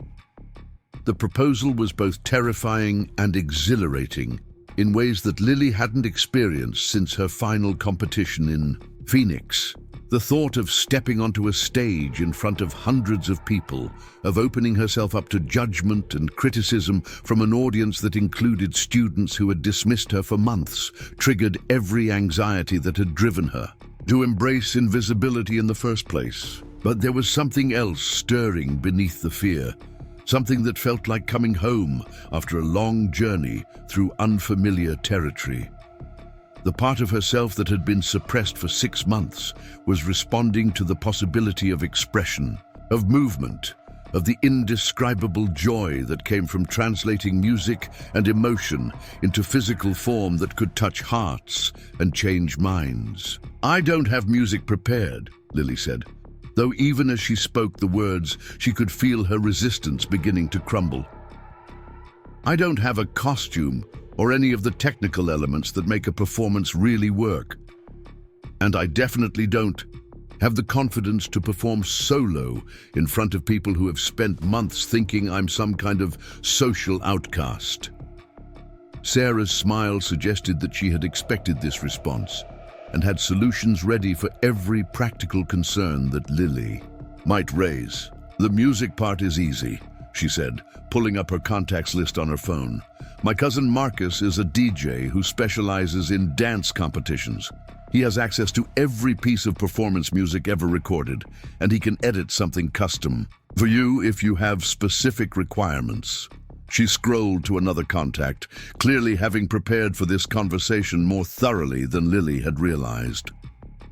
The proposal was both terrifying and exhilarating in ways that Lily hadn't experienced since her final competition in Phoenix. The thought of stepping onto a stage in front of hundreds of people, of opening herself up to judgment and criticism from an audience that included students who had dismissed her for months, triggered every anxiety that had driven her to embrace invisibility in the first place. But there was something else stirring beneath the fear, something that felt like coming home after a long journey through unfamiliar territory. The part of herself that had been suppressed for 6 months was responding to the possibility of expression, of movement, of the indescribable joy that came from translating music and emotion into physical form that could touch hearts and change minds. "I don't have music prepared," Lily said, though even as she spoke the words, she could feel her resistance beginning to crumble. "I don't have a costume or any of the technical elements that make a performance really work. And I definitely don't have the confidence to perform solo in front of people who have spent months thinking I'm some kind of social outcast." Sarah's smile suggested that she had expected this response and had solutions ready for every practical concern that Lily might raise. "The music part is easy," she said, pulling up her contacts list on her phone. "My cousin Marcus is a DJ who specializes in dance competitions. He has access to every piece of performance music ever recorded, and he can edit something custom for you if you have specific requirements." She scrolled to another contact, clearly having prepared for this conversation more thoroughly than Lily had realized.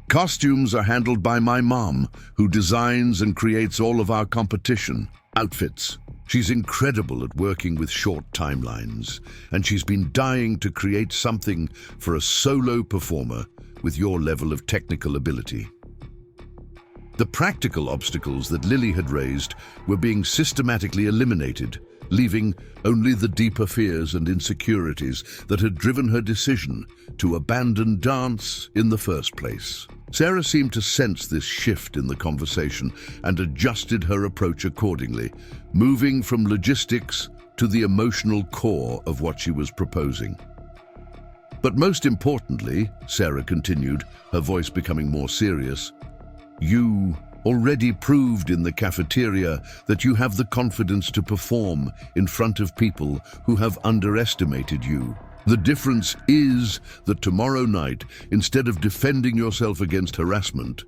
"Costumes are handled by my mom, who designs and creates all of our competition outfits. She's incredible at working with short timelines, and she's been dying to create something for a solo performer with your level of technical ability." The practical obstacles that Lily had raised were being systematically eliminated, leaving only the deeper fears and insecurities that had driven her decision to abandon dance in the first place. Sarah seemed to sense this shift in the conversation and adjusted her approach accordingly, moving from logistics to the emotional core of what she was proposing. "But most importantly," Sarah continued, her voice becoming more serious, "you already proved in the cafeteria that you have the confidence to perform in front of people who have underestimated you. The difference is that tomorrow night, instead of defending yourself against harassment,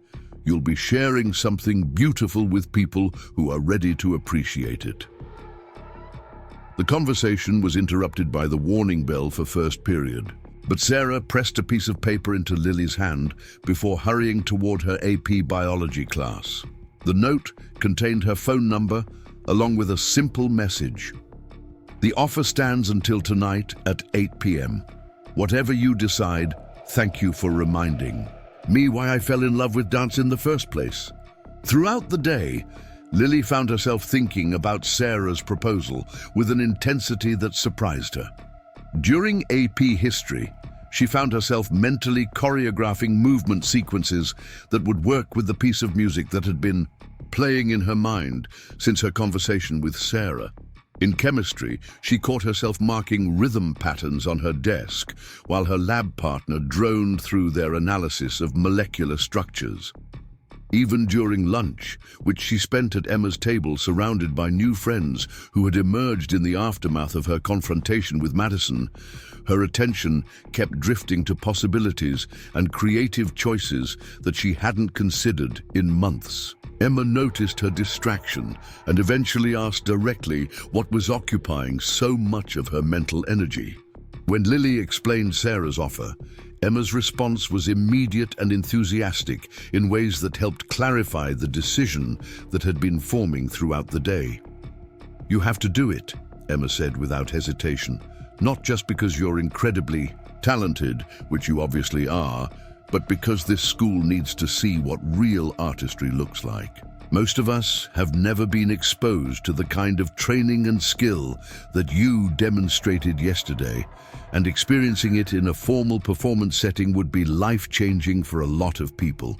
you'll be sharing something beautiful with people who are ready to appreciate it." The conversation was interrupted by the warning bell for first period, but Sarah pressed a piece of paper into Lily's hand before hurrying toward her AP biology class. The note contained her phone number along with a simple message. "The offer stands until tonight at 8 p.m. Whatever you decide, thank you for reminding me why I fell in love with dance in the first place." Throughout the day, Lily found herself thinking about Sarah's proposal with an intensity that surprised her. During AP History, she found herself mentally choreographing movement sequences that would work with the piece of music that had been playing in her mind since her conversation with Sarah. In chemistry, she caught herself marking rhythm patterns on her desk while her lab partner droned through their analysis of molecular structures. Even during lunch, which she spent at Emma's table surrounded by new friends who had emerged in the aftermath of her confrontation with Madison, her attention kept drifting to possibilities and creative choices that she hadn't considered in months. Emma noticed her distraction and eventually asked directly what was occupying so much of her mental energy. When Lily explained Sarah's offer, Emma's response was immediate and enthusiastic in ways that helped clarify the decision that had been forming throughout the day. "You have to do it," Emma said without hesitation, "not just because you're incredibly talented, which you obviously are, but because this school needs to see what real artistry looks like. Most of us have never been exposed to the kind of training and skill that you demonstrated yesterday, and experiencing it in a formal performance setting would be life-changing for a lot of people."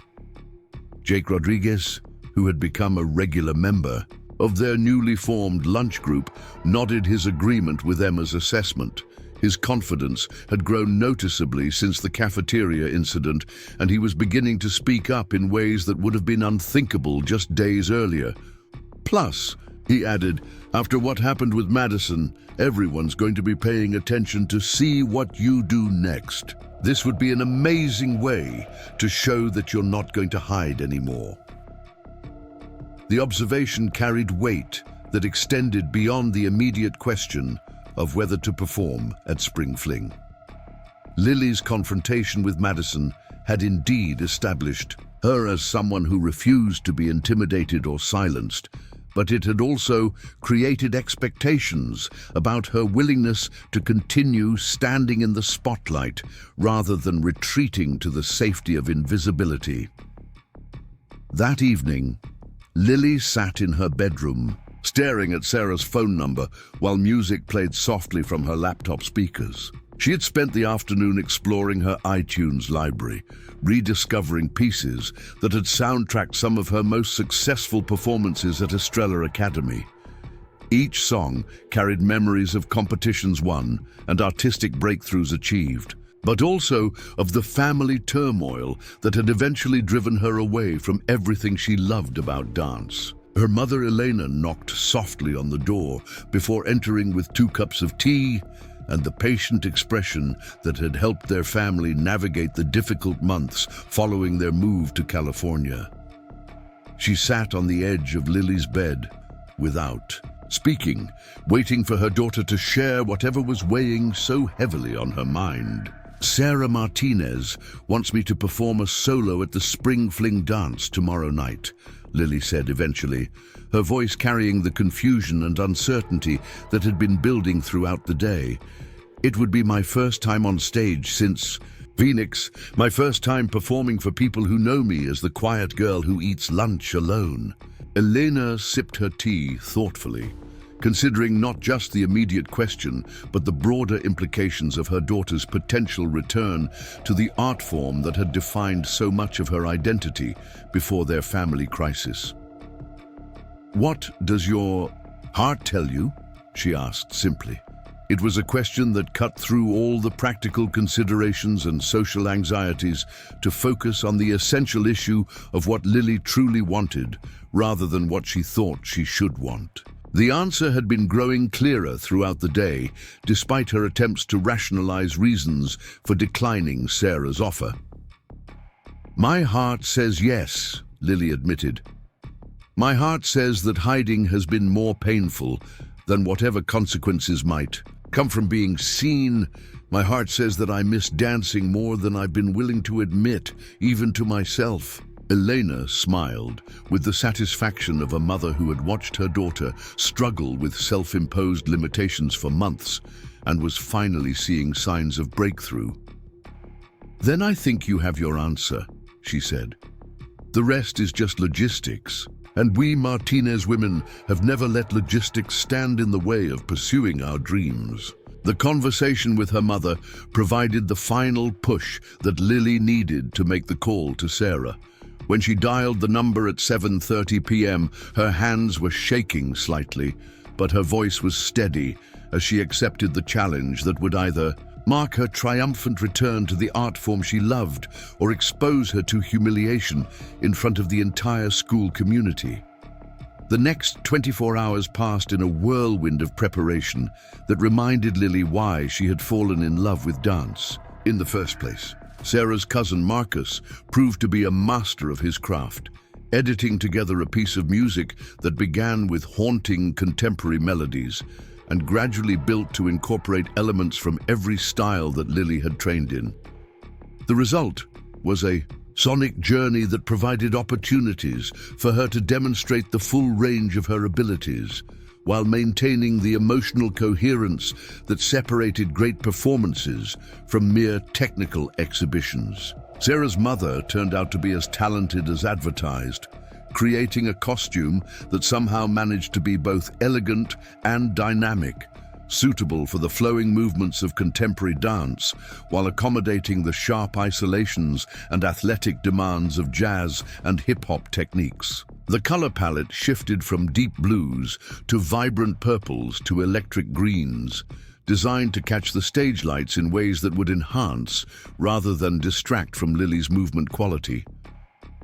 Jake Rodriguez, who had become a regular member of their newly formed lunch group, nodded his agreement with Emma's assessment. His confidence had grown noticeably since the cafeteria incident, and he was beginning to speak up in ways that would have been unthinkable just days earlier. "Plus," he added, "after what happened with Madison, everyone's going to be paying attention to see what you do next. This would be an amazing way to show that you're not going to hide anymore." The observation carried weight that extended beyond the immediate question of whether to perform at Spring Fling. Lily's confrontation with Madison had indeed established her as someone who refused to be intimidated or silenced, but it had also created expectations about her willingness to continue standing in the spotlight rather than retreating to the safety of invisibility. That evening, Lily sat in her bedroom, staring at Sarah's phone number while music played softly from her laptop speakers. She had spent the afternoon exploring her iTunes library, rediscovering pieces that had soundtracked some of her most successful performances at Estrella Academy. Each song carried memories of competitions won and artistic breakthroughs achieved, but also of the family turmoil that had eventually driven her away from everything she loved about dance. Her mother, Elena, knocked softly on the door before entering with 2 cups of tea and the patient expression that had helped their family navigate the difficult months following their move to California. She sat on the edge of Lily's bed, without speaking, waiting for her daughter to share whatever was weighing so heavily on her mind. "Sarah Martinez wants me to perform a solo at the Spring Fling dance tomorrow night," Lily said eventually, her voice carrying the confusion and uncertainty that had been building throughout the day. "It would be my first time on stage since Phoenix, my first time performing for people who know me as the quiet girl who eats lunch alone." Elena sipped her tea thoughtfully, considering not just the immediate question, but the broader implications of her daughter's potential return to the art form that had defined so much of her identity before their family crisis. "What does your heart tell you?" she asked simply. It was a question that cut through all the practical considerations and social anxieties to focus on the essential issue of what Lily truly wanted, rather than what she thought she should want. The answer had been growing clearer throughout the day, despite her attempts to rationalize reasons for declining Sarah's offer. "My heart says yes," Lily admitted. "My heart says that hiding has been more painful than whatever consequences might come from being seen. My heart says that I miss dancing more than I've been willing to admit, even to myself." Elena smiled with the satisfaction of a mother who had watched her daughter struggle with self-imposed limitations for months and was finally seeing signs of breakthrough. "Then I think you have your answer," she said. "The rest is just logistics, and we Martinez women have never let logistics stand in the way of pursuing our dreams." The conversation with her mother provided the final push that Lily needed to make the call to Sarah. When she dialed the number at 7:30 p.m., her hands were shaking slightly, but her voice was steady as she accepted the challenge that would either mark her triumphant return to the art form she loved or expose her to humiliation in front of the entire school community. The next 24 hours passed in a whirlwind of preparation that reminded Lily why she had fallen in love with dance in the first place. Sarah's cousin Marcus proved to be a master of his craft, editing together a piece of music that began with haunting contemporary melodies and gradually built to incorporate elements from every style that Lily had trained in. The result was a sonic journey that provided opportunities for her to demonstrate the full range of her abilities, while maintaining the emotional coherence that separated great performances from mere technical exhibitions. Sarah's mother turned out to be as talented as advertised, creating a costume that somehow managed to be both elegant and dynamic, suitable for the flowing movements of contemporary dance, while accommodating the sharp isolations and athletic demands of jazz and hip-hop techniques. The color palette shifted from deep blues to vibrant purples to electric greens, designed to catch the stage lights in ways that would enhance rather than distract from Lily's movement quality.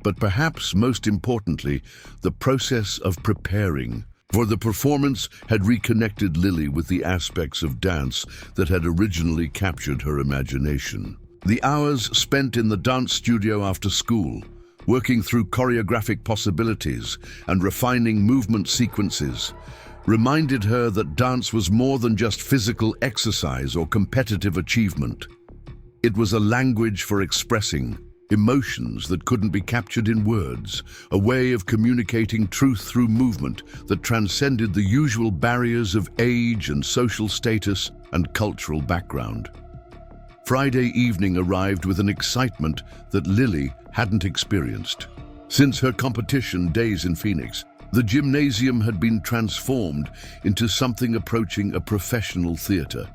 But perhaps most importantly, the process of preparing for the performance had reconnected Lily with the aspects of dance that had originally captured her imagination. The hours spent in the dance studio after school, working through choreographic possibilities and refining movement sequences, reminded her that dance was more than just physical exercise or competitive achievement. It was a language for expressing emotions that couldn't be captured in words, a way of communicating truth through movement that transcended the usual barriers of age and social status and cultural background. Friday evening arrived with an excitement that Lily hadn't experienced. Since her competition days in Phoenix, the gymnasium had been transformed into something approaching a professional theater,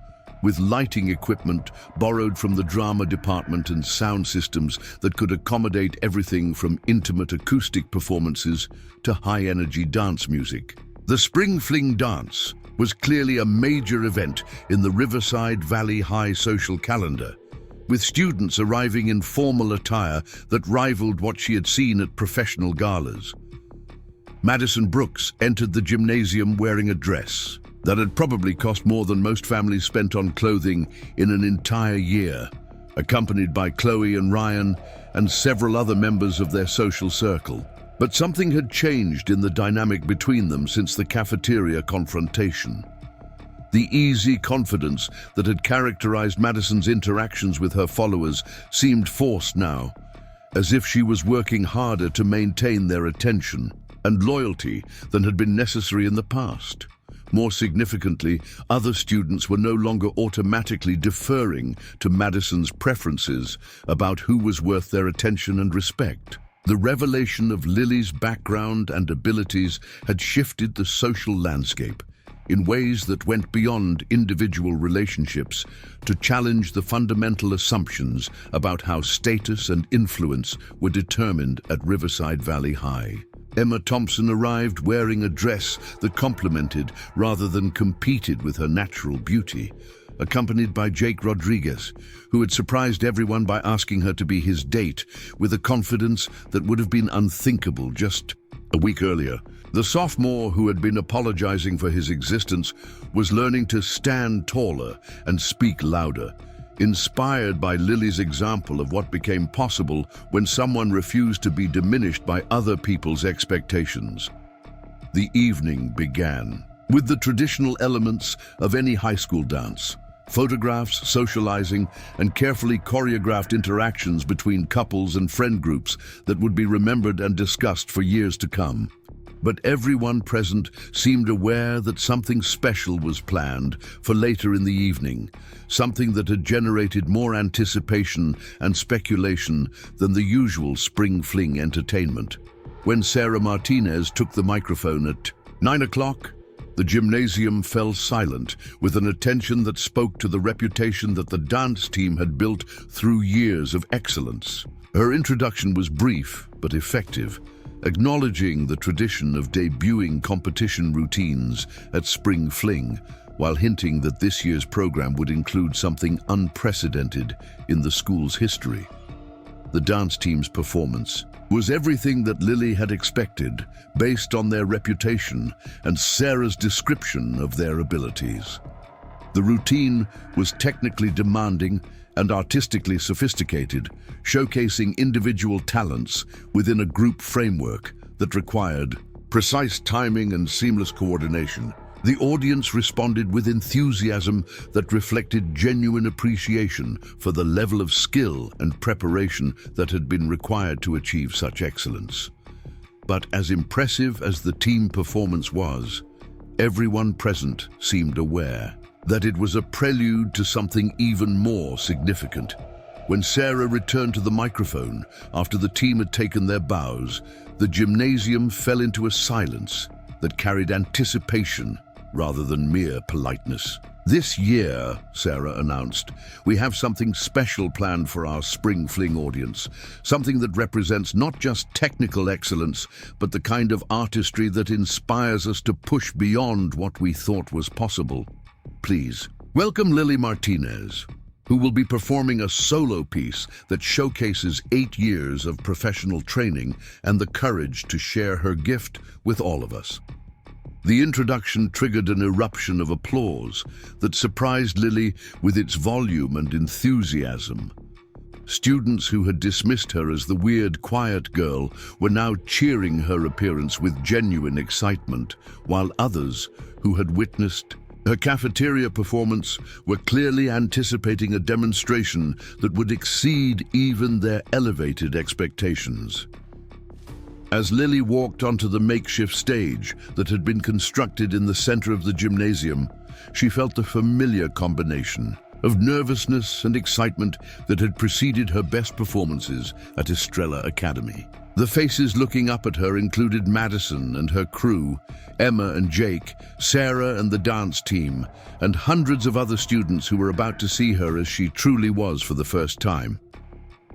with lighting equipment borrowed from the drama department and sound systems that could accommodate everything from intimate acoustic performances to high-energy dance music. The Spring Fling dance was clearly a major event in the Riverside Valley High social calendar, with students arriving in formal attire that rivaled what she had seen at professional galas. Madison Brooks entered the gymnasium wearing a dress that had probably cost more than most families spent on clothing in an entire year, accompanied by Chloe and Ryan and several other members of their social circle. But something had changed in the dynamic between them since the cafeteria confrontation. The easy confidence that had characterized Madison's interactions with her followers seemed forced now, as if she was working harder to maintain their attention and loyalty than had been necessary in the past. More significantly, other students were no longer automatically deferring to Madison's preferences about who was worth their attention and respect. The revelation of Lily's background and abilities had shifted the social landscape in ways that went beyond individual relationships to challenge the fundamental assumptions about how status and influence were determined at Riverside Valley High. Emma Thompson arrived wearing a dress that complemented rather than competed with her natural beauty, accompanied by Jake Rodriguez, who had surprised everyone by asking her to be his date with a confidence that would have been unthinkable just a week earlier. The sophomore who had been apologizing for his existence was learning to stand taller and speak louder, inspired by Lily's example of what became possible when someone refused to be diminished by other people's expectations. The evening began with the traditional elements of any high school dance: photographs, socializing, and carefully choreographed interactions between couples and friend groups that would be remembered and discussed for years to come. But everyone present seemed aware that something special was planned for later in the evening, something that had generated more anticipation and speculation than the usual spring fling entertainment. When Sarah Martinez took the microphone at 9 o'clock, the gymnasium fell silent, with an attention that spoke to the reputation that the dance team had built through years of excellence. Her introduction was brief but effective, acknowledging the tradition of debuting competition routines at Spring Fling, while hinting that this year's program would include something unprecedented in the school's history. The dance team's performance was everything that Lily had expected, based on their reputation and Sarah's description of their abilities. The routine was technically demanding and artistically sophisticated, showcasing individual talents within a group framework that required precise timing and seamless coordination. The audience responded with enthusiasm that reflected genuine appreciation for the level of skill and preparation that had been required to achieve such excellence. But as impressive as the team performance was, everyone present seemed aware that it was a prelude to something even more significant. When Sarah returned to the microphone after the team had taken their bows, the gymnasium fell into a silence that carried anticipation rather than mere politeness. "This year," Sarah announced, "we have something special planned for our Spring Fling audience, something that represents not just technical excellence, but the kind of artistry that inspires us to push beyond what we thought was possible. Please welcome Lily Martinez, who will be performing a solo piece that showcases 8 years of professional training and the courage to share her gift with all of us." The introduction triggered an eruption of applause that surprised Lily with its volume and enthusiasm. Students who had dismissed her as the weird, quiet girl were now cheering her appearance with genuine excitement, while others who had witnessed Her cafeteria performance were clearly anticipating a demonstration that would exceed even their elevated expectations. As Lily walked onto the makeshift stage that had been constructed in the center of the gymnasium, she felt the familiar combination of nervousness and excitement that had preceded her best performances at Estrella Academy. The faces looking up at her included Madison and her crew, Emma and Jake, Sarah and the dance team, and hundreds of other students who were about to see her as she truly was for the first time.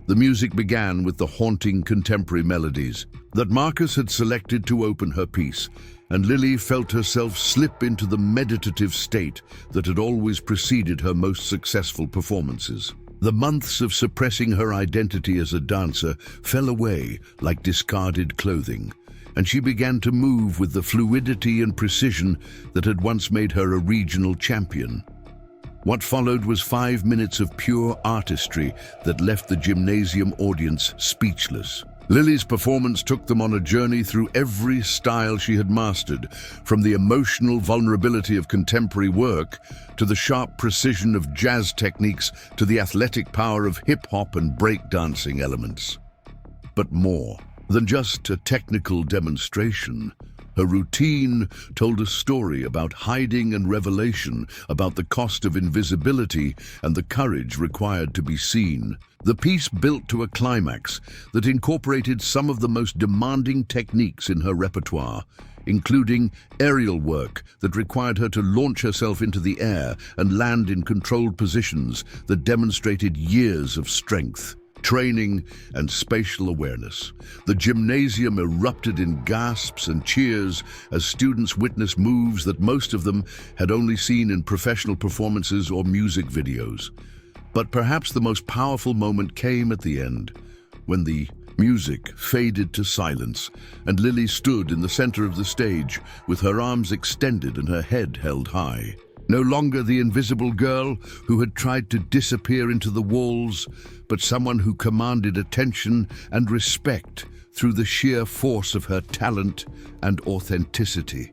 The music began with the haunting contemporary melodies that Marcus had selected to open her piece, and Lily felt herself slip into the meditative state that had always preceded her most successful performances. The months of suppressing her identity as a dancer fell away like discarded clothing, and she began to move with the fluidity and precision that had once made her a regional champion. What followed was 5 minutes of pure artistry that left the gymnasium audience speechless. Lily's performance took them on a journey through every style she had mastered, from the emotional vulnerability of contemporary work to the sharp precision of jazz techniques to the athletic power of hip-hop and break-dancing elements. But more than just a technical demonstration, her routine told a story about hiding and revelation, about the cost of invisibility and the courage required to be seen. The piece built to a climax that incorporated some of the most demanding techniques in her repertoire, including aerial work that required her to launch herself into the air and land in controlled positions that demonstrated years of strength, training, and spatial awareness. The gymnasium erupted in gasps and cheers as students witnessed moves that most of them had only seen in professional performances or music videos. But perhaps the most powerful moment came at the end, when the music faded to silence and Lily stood in the center of the stage with her arms extended and her head held high. No longer the invisible girl who had tried to disappear into the walls, but someone who commanded attention and respect through the sheer force of her talent and authenticity.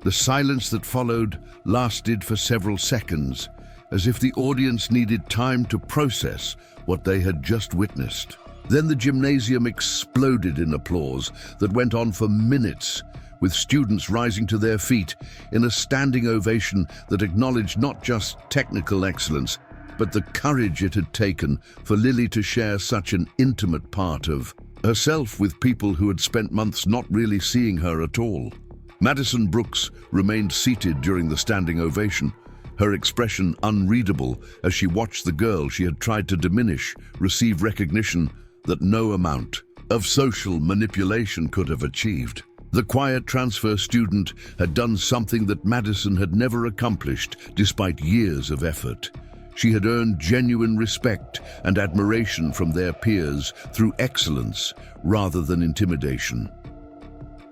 The silence that followed lasted for several seconds, as if the audience needed time to process what they had just witnessed. Then the gymnasium exploded in applause that went on for minutes, with students rising to their feet in a standing ovation that acknowledged not just technical excellence, but the courage it had taken for Lily to share such an intimate part of herself with people who had spent months not really seeing her at all. Madison Brooks remained seated during the standing ovation, her expression unreadable as she watched the girl she had tried to diminish receive recognition that no amount of social manipulation could have achieved. The quiet transfer student had done something that Madison had never accomplished despite years of effort. She had earned genuine respect and admiration from their peers through excellence rather than intimidation.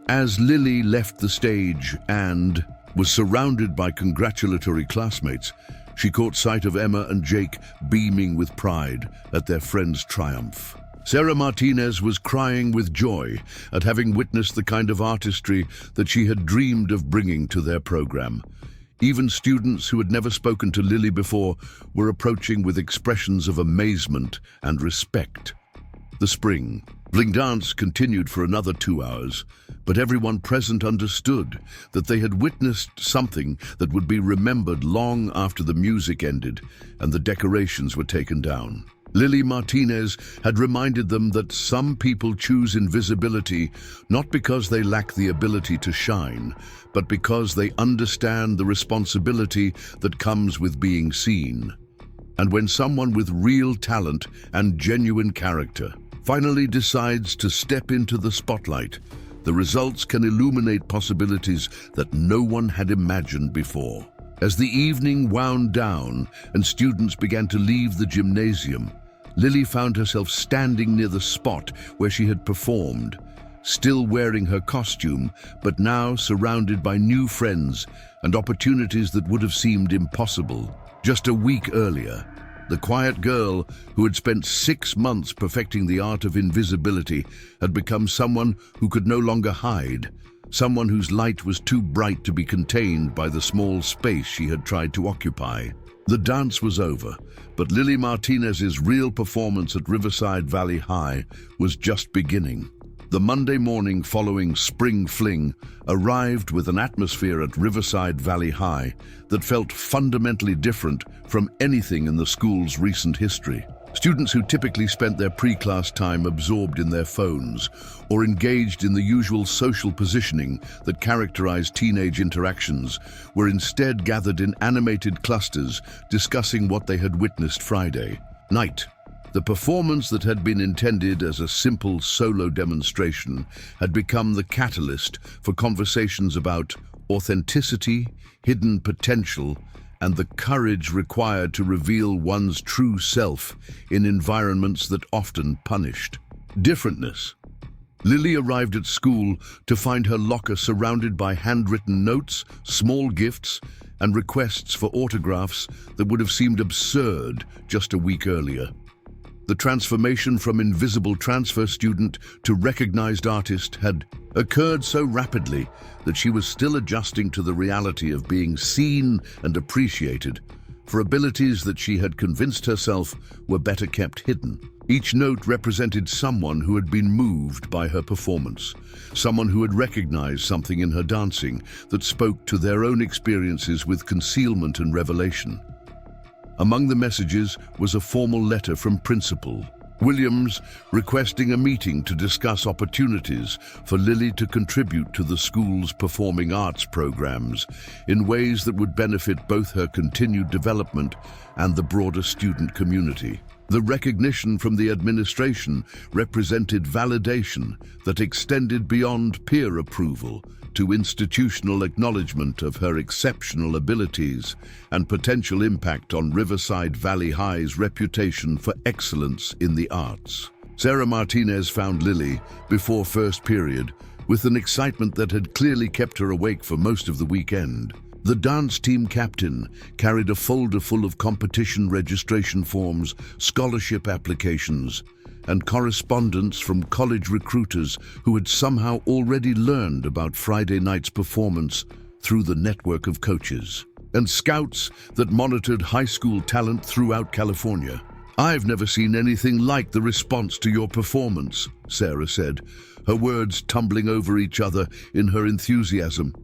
As Lily left the stage and was surrounded by congratulatory classmates, she caught sight of Emma and Jake beaming with pride at their friend's triumph. Sarah Martinez was crying with joy at having witnessed the kind of artistry that she had dreamed of bringing to their program. Even students who had never spoken to Lily before were approaching with expressions of amazement and respect. The spring Bling dance continued for another 2 hours, but everyone present understood that they had witnessed something that would be remembered long after the music ended and the decorations were taken down. Lily Martinez had reminded them that some people choose invisibility not because they lack the ability to shine, but because they understand the responsibility that comes with being seen. And when someone with real talent and genuine character finally decides to step into the spotlight, the results can illuminate possibilities that no one had imagined before. As the evening wound down and students began to leave the gymnasium, Lily found herself standing near the spot where she had performed, still wearing her costume, but now surrounded by new friends and opportunities that would have seemed impossible just a week earlier. The quiet girl who had spent 6 months perfecting the art of invisibility had become someone who could no longer hide, someone whose light was too bright to be contained by the small space she had tried to occupy. The dance was over, but Lily Martinez's real performance at Riverside Valley High was just beginning. The Monday morning following Spring Fling arrived with an atmosphere at Riverside Valley High that felt fundamentally different from anything in the school's recent history. Students who typically spent their pre-class time absorbed in their phones or engaged in the usual social positioning that characterized teenage interactions were instead gathered in animated clusters discussing what they had witnessed Friday night. The performance that had been intended as a simple solo demonstration had become the catalyst for conversations about authenticity, hidden potential, and the courage required to reveal one's true self in environments that often punished differentness. Lily arrived at school to find her locker surrounded by handwritten notes, small gifts, and requests for autographs that would have seemed absurd just a week earlier. The transformation from invisible transfer student to recognized artist had occurred so rapidly that she was still adjusting to the reality of being seen and appreciated for abilities that she had convinced herself were better kept hidden. Each note represented someone who had been moved by her performance, someone who had recognized something in her dancing that spoke to their own experiences with concealment and revelation. Among the messages was a formal letter from Principal Williams requesting a meeting to discuss opportunities for Lily to contribute to the school's performing arts programs in ways that would benefit both her continued development and the broader student community. The recognition from the administration represented validation that extended beyond peer approval to institutional acknowledgement of her exceptional abilities and potential impact on Riverside Valley High's reputation for excellence in the arts. Sarah Martinez found Lily, before first period, with an excitement that had clearly kept her awake for most of the weekend. The dance team captain carried a folder full of competition registration forms, scholarship applications, and correspondence from college recruiters who had somehow already learned about Friday night's performance through the network of coaches and scouts that monitored high school talent throughout California. "I've never seen anything like the response to your performance," Sarah said, her words tumbling over each other in her enthusiasm.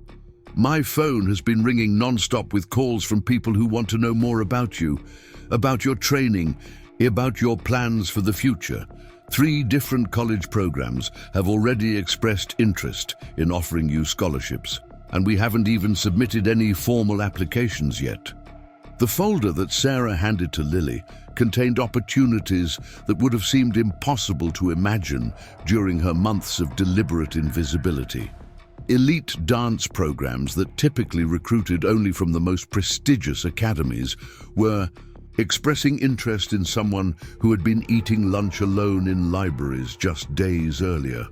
"My phone has been ringing non-stop with calls from people who want to know more about you, about your training, about your plans for the future. 3 different college programs have already expressed interest in offering you scholarships, and we haven't even submitted any formal applications yet." The folder that Sarah handed to Lily contained opportunities that would have seemed impossible to imagine during her months of deliberate invisibility. Elite dance programs that typically recruited only from the most prestigious academies were expressing interest in someone who had been eating lunch alone in libraries just days earlier.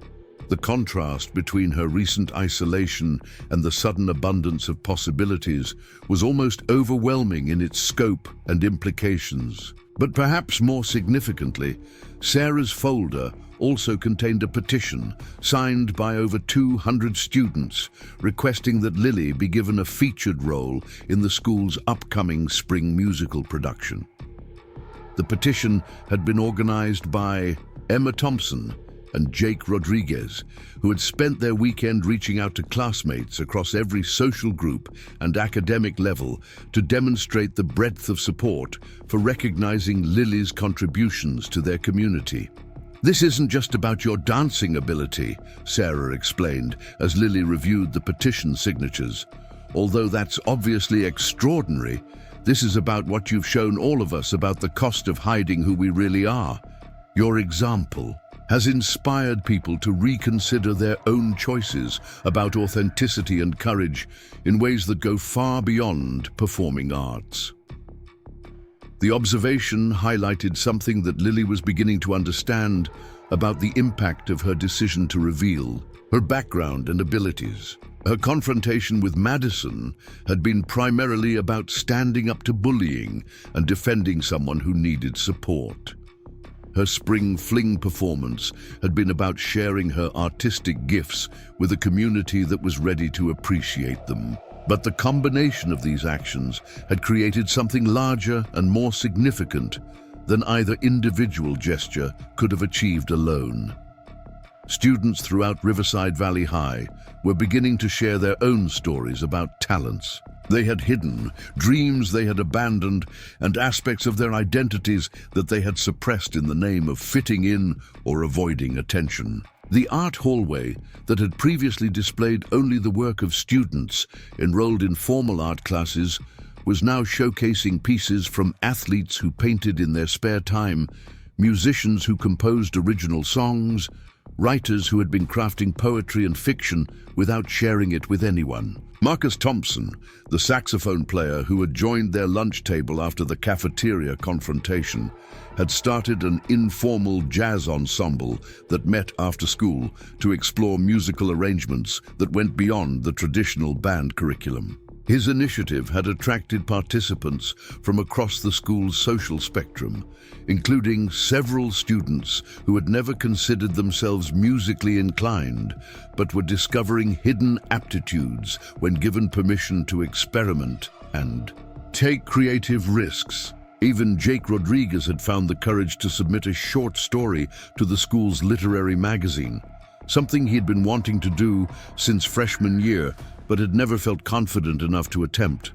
The contrast between her recent isolation and the sudden abundance of possibilities was almost overwhelming in its scope and implications. But perhaps more significantly, Sarah's folder also contained a petition signed by over 200 students requesting that Lily be given a featured role in the school's upcoming spring musical production. The petition had been organized by Emma Thompson and Jake Rodriguez, who had spent their weekend reaching out to classmates across every social group and academic level to demonstrate the breadth of support for recognizing Lily's contributions to their community. "This isn't just about your dancing ability," Sarah explained as Lily reviewed the petition signatures. "Although that's obviously extraordinary, this is about what you've shown all of us about the cost of hiding who we really are. Your example has inspired people to reconsider their own choices about authenticity and courage in ways that go far beyond performing arts." The observation highlighted something that Lily was beginning to understand about the impact of her decision to reveal her background and abilities. Her confrontation with Madison had been primarily about standing up to bullying and defending someone who needed support. Her spring fling performance had been about sharing her artistic gifts with a community that was ready to appreciate them. But the combination of these actions had created something larger and more significant than either individual gesture could have achieved alone. Students throughout Riverside Valley High were beginning to share their own stories about talents they had hidden, dreams they had abandoned, and aspects of their identities that they had suppressed in the name of fitting in or avoiding attention. The art hallway that had previously displayed only the work of students enrolled in formal art classes was now showcasing pieces from athletes who painted in their spare time, musicians who composed original songs, writers who had been crafting poetry and fiction without sharing it with anyone. Marcus Thompson, the saxophone player who had joined their lunch table after the cafeteria confrontation, had started an informal jazz ensemble that met after school to explore musical arrangements that went beyond the traditional band curriculum. His initiative had attracted participants from across the school's social spectrum, including several students who had never considered themselves musically inclined, but were discovering hidden aptitudes when given permission to experiment and take creative risks. Even Jake Rodriguez had found the courage to submit a short story to the school's literary magazine, something he'd been wanting to do since freshman year, but had never felt confident enough to attempt.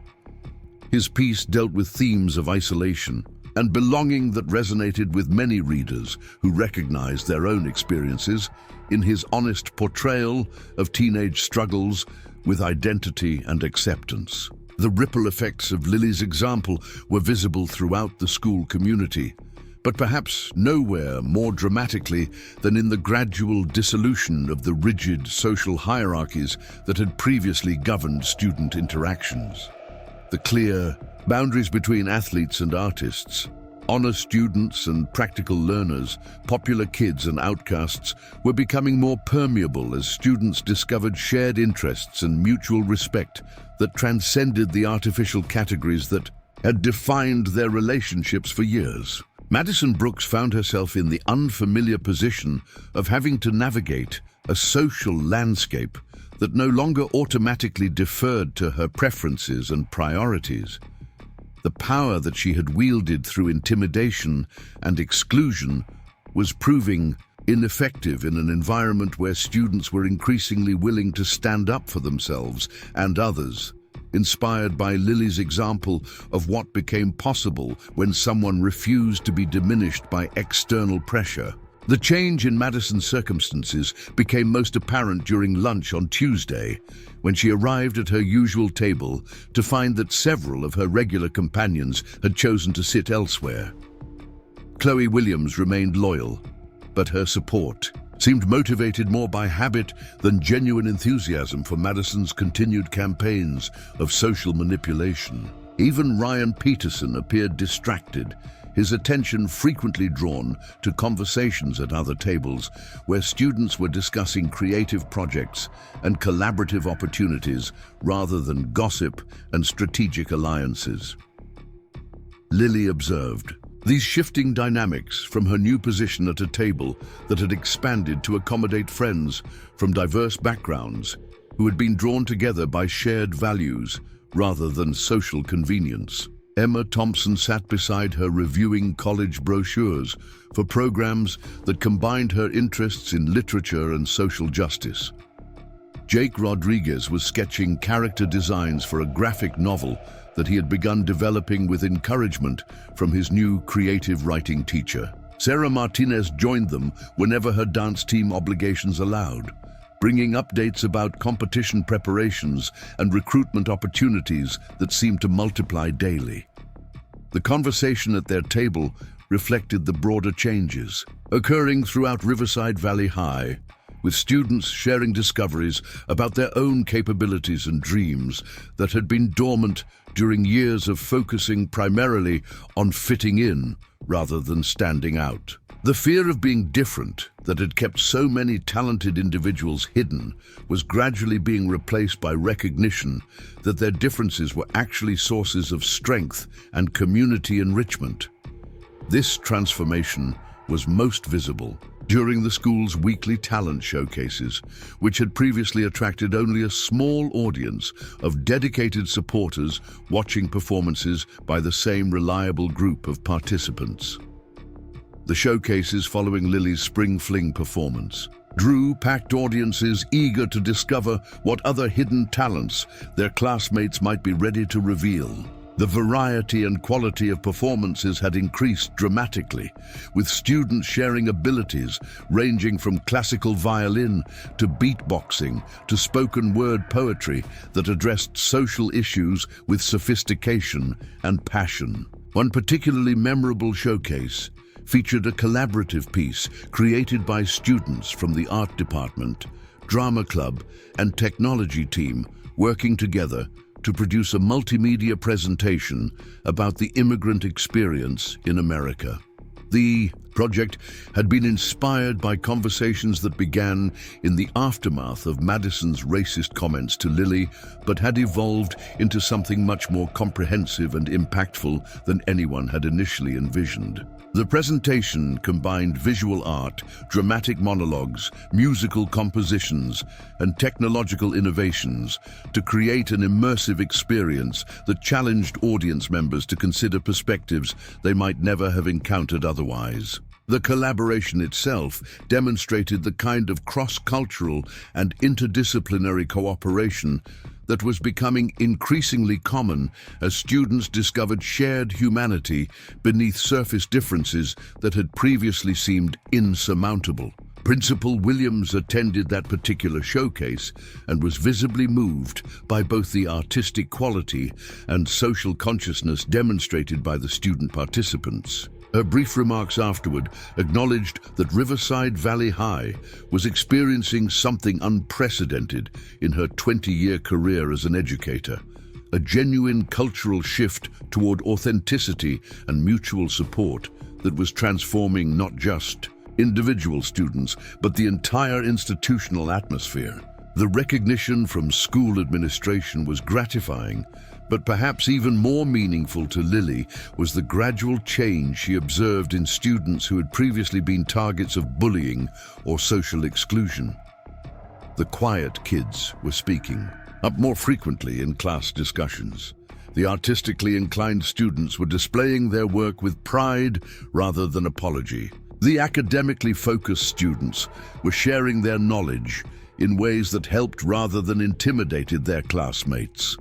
His piece dealt with themes of isolation and belonging that resonated with many readers who recognized their own experiences in his honest portrayal of teenage struggles with identity and acceptance. The ripple effects of Lily's example were visible throughout the school community, but perhaps nowhere more dramatically than in the gradual dissolution of the rigid social hierarchies that had previously governed student interactions. The clear boundaries between athletes and artists, honor students and practical learners, popular kids and outcasts were becoming more permeable as students discovered shared interests and mutual respect that transcended the artificial categories that had defined their relationships for years. Madison Brooks found herself in the unfamiliar position of having to navigate a social landscape that no longer automatically deferred to her preferences and priorities. The power that she had wielded through intimidation and exclusion was proving ineffective in an environment where students were increasingly willing to stand up for themselves and others, inspired by Lily's example of what became possible when someone refused to be diminished by external pressure. The change in Madison's circumstances became most apparent during lunch on Tuesday, when she arrived at her usual table to find that several of her regular companions had chosen to sit elsewhere. Chloe Williams remained loyal, but her support seemed motivated more by habit than genuine enthusiasm for Madison's continued campaigns of social manipulation. Even Ryan Peterson appeared distracted, his attention frequently drawn to conversations at other tables where students were discussing creative projects and collaborative opportunities rather than gossip and strategic alliances. Lily observed these shifting dynamics from her new position at a table that had expanded to accommodate friends from diverse backgrounds who had been drawn together by shared values rather than social convenience. Emma Thompson sat beside her reviewing college brochures for programs that combined her interests in literature and social justice. Jake Rodriguez was sketching character designs for a graphic novel that he had begun developing with encouragement from his new creative writing teacher. Sarah Martinez joined them whenever her dance team obligations allowed, bringing updates about competition preparations and recruitment opportunities that seemed to multiply daily. The conversation at their table reflected the broader changes occurring throughout Riverside Valley High, with students sharing discoveries about their own capabilities and dreams that had been dormant during years of focusing primarily on fitting in rather than standing out. The fear of being different that had kept so many talented individuals hidden was gradually being replaced by recognition that their differences were actually sources of strength and community enrichment. This transformation was most visible during the school's weekly talent showcases, which had previously attracted only a small audience of dedicated supporters watching performances by the same reliable group of participants. The showcases following Lily's Spring Fling performance drew packed audiences eager to discover what other hidden talents their classmates might be ready to reveal. The variety and quality of performances had increased dramatically, with students sharing abilities ranging from classical violin to beatboxing to spoken word poetry that addressed social issues with sophistication and passion. One particularly memorable showcase featured a collaborative piece created by students from the art department, drama club, and technology team working together to produce a multimedia presentation about the immigrant experience in America. The project had been inspired by conversations that began in the aftermath of Madison's racist comments to Lily, but had evolved into something much more comprehensive and impactful than anyone had initially envisioned. The presentation combined visual art, dramatic monologues, musical compositions, and technological innovations to create an immersive experience that challenged audience members to consider perspectives they might never have encountered otherwise. The collaboration itself demonstrated the kind of cross-cultural and interdisciplinary cooperation that was becoming increasingly common as students discovered shared humanity beneath surface differences that had previously seemed insurmountable. Principal Williams attended that particular showcase and was visibly moved by both the artistic quality and social consciousness demonstrated by the student participants. Her brief remarks afterward acknowledged that Riverside Valley High was experiencing something unprecedented in her 20-year career as an educator, a genuine cultural shift toward authenticity and mutual support that was transforming not just individual students, but the entire institutional atmosphere. The recognition from school administration was gratifying, but perhaps even more meaningful to Lily was the gradual change she observed in students who had previously been targets of bullying or social exclusion. The quiet kids were speaking up more frequently in class discussions. The artistically inclined students were displaying their work with pride rather than apology. The academically focused students were sharing their knowledge in ways that helped rather than intimidated their classmates.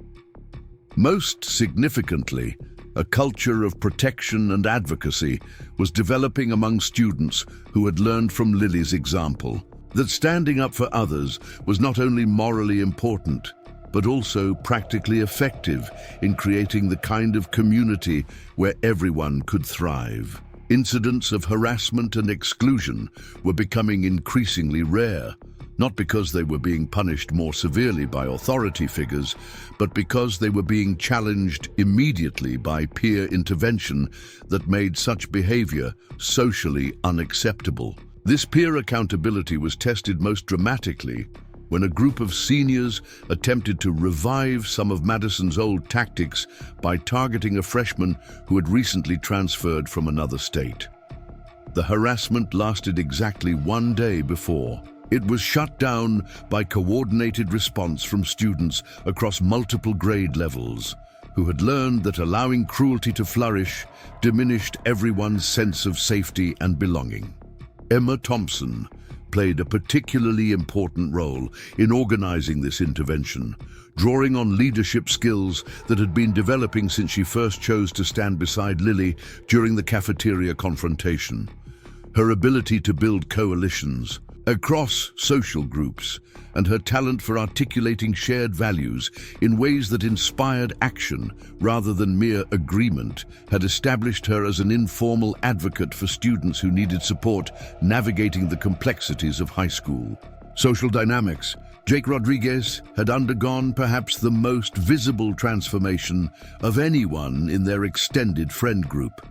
Most significantly, a culture of protection and advocacy was developing among students who had learned from Lily's example, that standing up for others was not only morally important, but also practically effective in creating the kind of community where everyone could thrive. Incidents of harassment and exclusion were becoming increasingly rare, not because they were being punished more severely by authority figures, but because they were being challenged immediately by peer intervention that made such behavior socially unacceptable. This peer accountability was tested most dramatically when a group of seniors attempted to revive some of Madison's old tactics by targeting a freshman who had recently transferred from another state. The harassment lasted exactly 1 day before. It was shut down by coordinated response from students across multiple grade levels, who had learned that allowing cruelty to flourish diminished everyone's sense of safety and belonging. Emma Thompson played a particularly important role in organizing this intervention, drawing on leadership skills that had been developing since she first chose to stand beside Lily during the cafeteria confrontation. Her ability to build coalitions across social groups and her talent for articulating shared values in ways that inspired action rather than mere agreement had established her as an informal advocate for students who needed support navigating the complexities of high school. Social dynamics. Jake Rodriguez had undergone perhaps the most visible transformation of anyone in their extended friend group.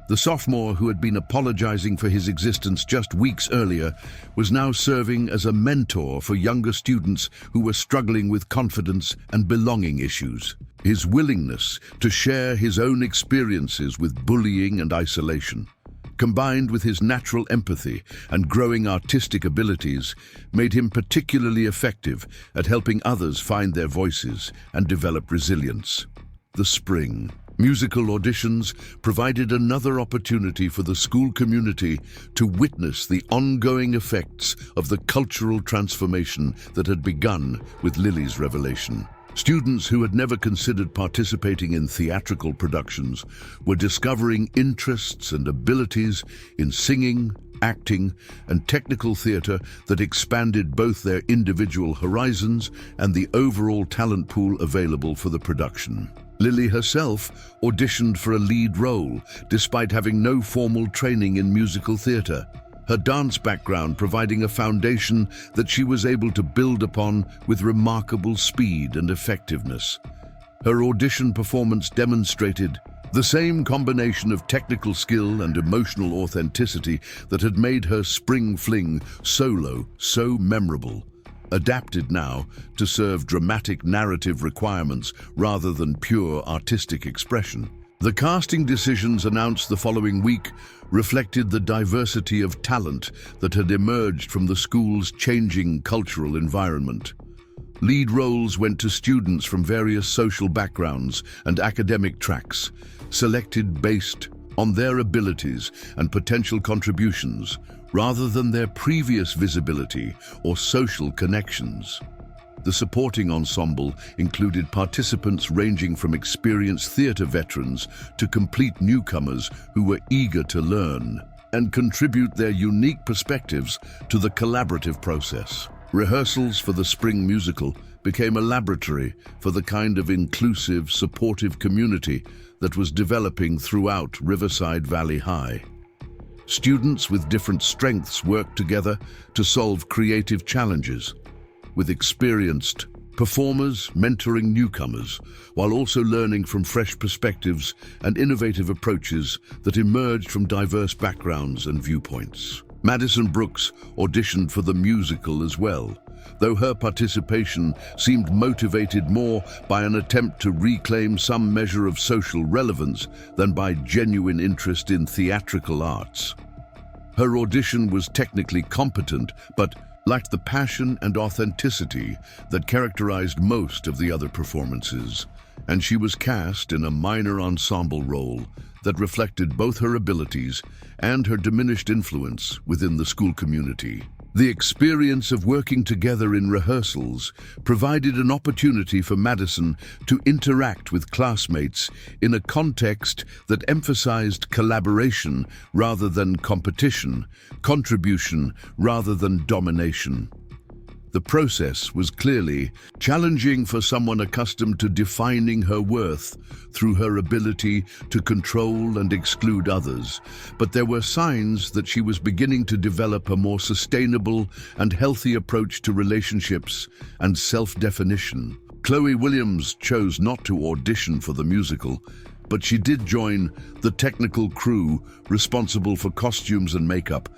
The sophomore who had been apologizing for his existence just weeks earlier was now serving as a mentor for younger students who were struggling with confidence and belonging issues. His willingness to share his own experiences with bullying and isolation combined with his natural empathy and growing artistic abilities, made him particularly effective at helping others find their voices and develop resilience. The spring musical auditions provided another opportunity for the school community to witness the ongoing effects of the cultural transformation that had begun with Lily's revelation. Students who had never considered participating in theatrical productions were discovering interests and abilities in singing, acting, and technical theater that expanded both their individual horizons and the overall talent pool available for the production. Lily herself auditioned for a lead role, despite having no formal training in musical theater, her dance background providing a foundation that she was able to build upon with remarkable speed and effectiveness. Her audition performance demonstrated the same combination of technical skill and emotional authenticity that had made her spring fling solo so memorable, adapted now to serve dramatic narrative requirements rather than pure artistic expression. The casting decisions announced the following week reflected the diversity of talent that had emerged from the school's changing cultural environment. Lead roles went to students from various social backgrounds and academic tracks, selected based on their abilities and potential contributions, rather than their previous visibility or social connections. The supporting ensemble included participants ranging from experienced theatre veterans to complete newcomers who were eager to learn and contribute their unique perspectives to the collaborative process. Rehearsals for the spring musical became a laboratory for the kind of inclusive, supportive community that was developing throughout Riverside Valley High. Students with different strengths worked together to solve creative challenges, with experienced performers mentoring newcomers, while also learning from fresh perspectives and innovative approaches that emerged from diverse backgrounds and viewpoints. Madison Brooks auditioned for the musical as well, though her participation seemed motivated more by an attempt to reclaim some measure of social relevance than by genuine interest in theatrical arts. Her audition was technically competent, but lacked the passion and authenticity that characterized most of the other performances, and she was cast in a minor ensemble role that reflected both her abilities and her diminished influence within the school community. The experience of working together in rehearsals provided an opportunity for Madison to interact with classmates in a context that emphasized collaboration rather than competition, contribution rather than domination. The process was clearly challenging for someone accustomed to defining her worth through her ability to control and exclude others, but there were signs that she was beginning to develop a more sustainable and healthy approach to relationships and self-definition. Chloe Williams chose not to audition for the musical, but she did join the technical crew responsible for costumes and makeup,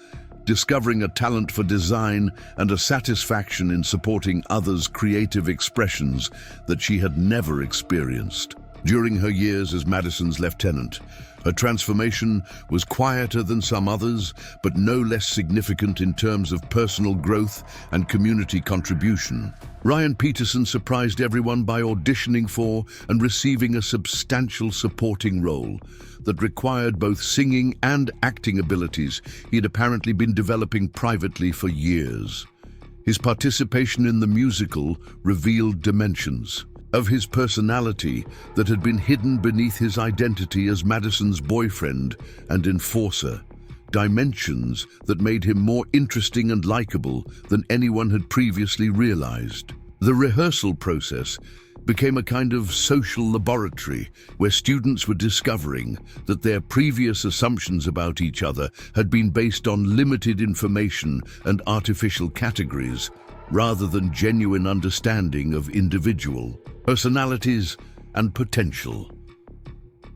discovering a talent for design and a satisfaction in supporting others' creative expressions that she had never experienced. During her years as Madison's lieutenant, her transformation was quieter than some others, but no less significant in terms of personal growth and community contribution. Ryan Peterson surprised everyone by auditioning for and receiving a substantial supporting role that required both singing and acting abilities he'd apparently been developing privately for years. His participation in the musical revealed dimensions of his personality that had been hidden beneath his identity as Madison's boyfriend and enforcer, dimensions that made him more interesting and likable than anyone had previously realized. The rehearsal process became a kind of social laboratory where students were discovering that their previous assumptions about each other had been based on limited information and artificial categories, rather than genuine understanding of individual personalities and potential.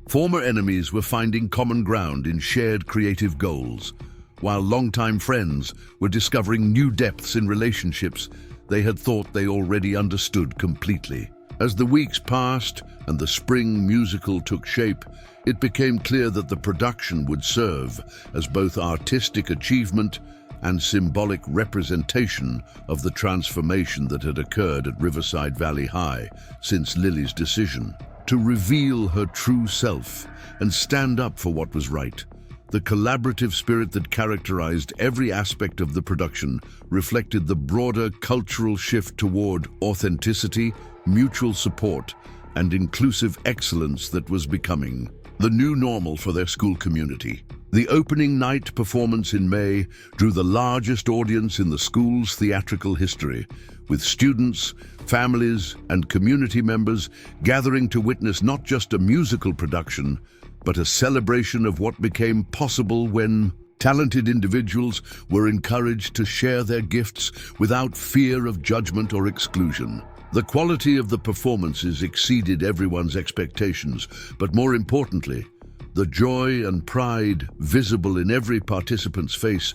Former enemies were finding common ground in shared creative goals, while longtime friends were discovering new depths in relationships they had thought they already understood completely. As the weeks passed and the spring musical took shape, it became clear that the production would serve as both artistic achievement and symbolic representation of the transformation that had occurred at Riverside Valley High since Lily's decision to reveal her true self and stand up for what was right. The collaborative spirit that characterized every aspect of the production reflected the broader cultural shift toward authenticity, mutual support, and inclusive excellence that was becoming the new normal for their school community. The opening night performance in May drew the largest audience in the school's theatrical history, with students, families, and community members gathering to witness not just a musical production, but a celebration of what became possible when talented individuals were encouraged to share their gifts without fear of judgment or exclusion. The quality of the performances exceeded everyone's expectations, but more importantly, the joy and pride visible in every participant's face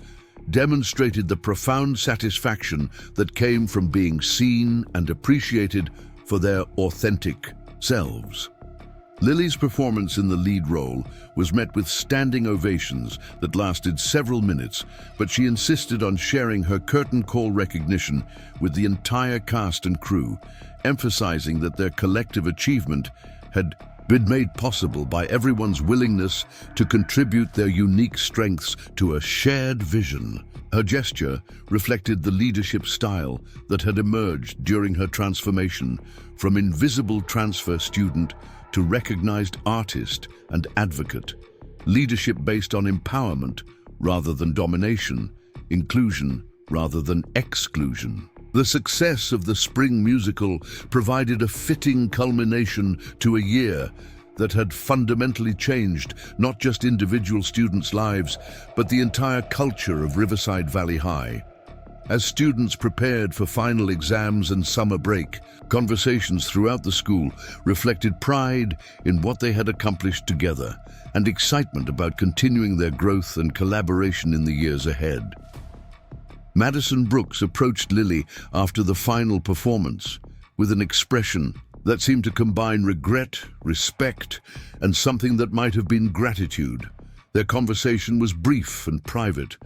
demonstrated the profound satisfaction that came from being seen and appreciated for their authentic selves. Lily's performance in the lead role was met with standing ovations that lasted several minutes, but she insisted on sharing her curtain call recognition with the entire cast and crew, emphasizing that their collective achievement had been made possible by everyone's willingness to contribute their unique strengths to a shared vision. Her gesture reflected the leadership style that had emerged during her transformation from invisible transfer student to recognized artist and advocate. Leadership based on empowerment rather than domination, inclusion rather than exclusion. The success of the spring musical provided a fitting culmination to a year that had fundamentally changed not just individual students' lives, but the entire culture of Riverside Valley High. As students prepared for final exams and summer break, conversations throughout the school reflected pride in what they had accomplished together and excitement about continuing their growth and collaboration in the years ahead. Madison Brooks approached Lily after the final performance with an expression that seemed to combine regret, respect, and something that might have been gratitude. Their conversation was brief and private,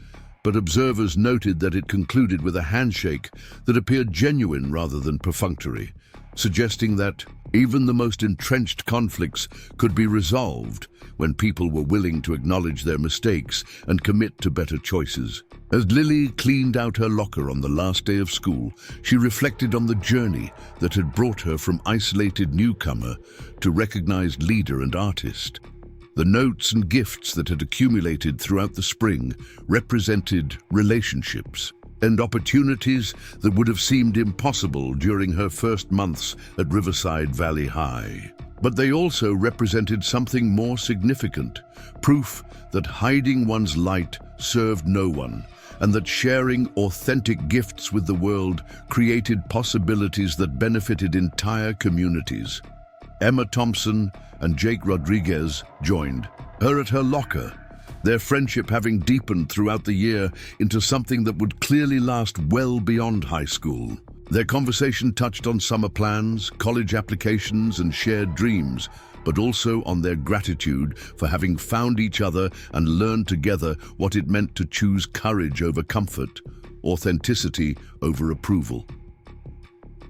but observers noted that it concluded with a handshake that appeared genuine rather than perfunctory, suggesting that even the most entrenched conflicts could be resolved when people were willing to acknowledge their mistakes and commit to better choices. As Lily cleaned out her locker on the last day of school, she reflected on the journey that had brought her from isolated newcomer to recognized leader and artist. The notes and gifts that had accumulated throughout the spring represented relationships and opportunities that would have seemed impossible during her first months at Riverside Valley High. But they also represented something more significant, proof that hiding one's light served no one, and that sharing authentic gifts with the world created possibilities that benefited entire communities. Emma Thompson and Jake Rodriguez joined her at her locker, their friendship having deepened throughout the year into something that would clearly last well beyond high school. Their conversation touched on summer plans, college applications, and shared dreams, but also on their gratitude for having found each other and learned together what it meant to choose courage over comfort, authenticity over approval.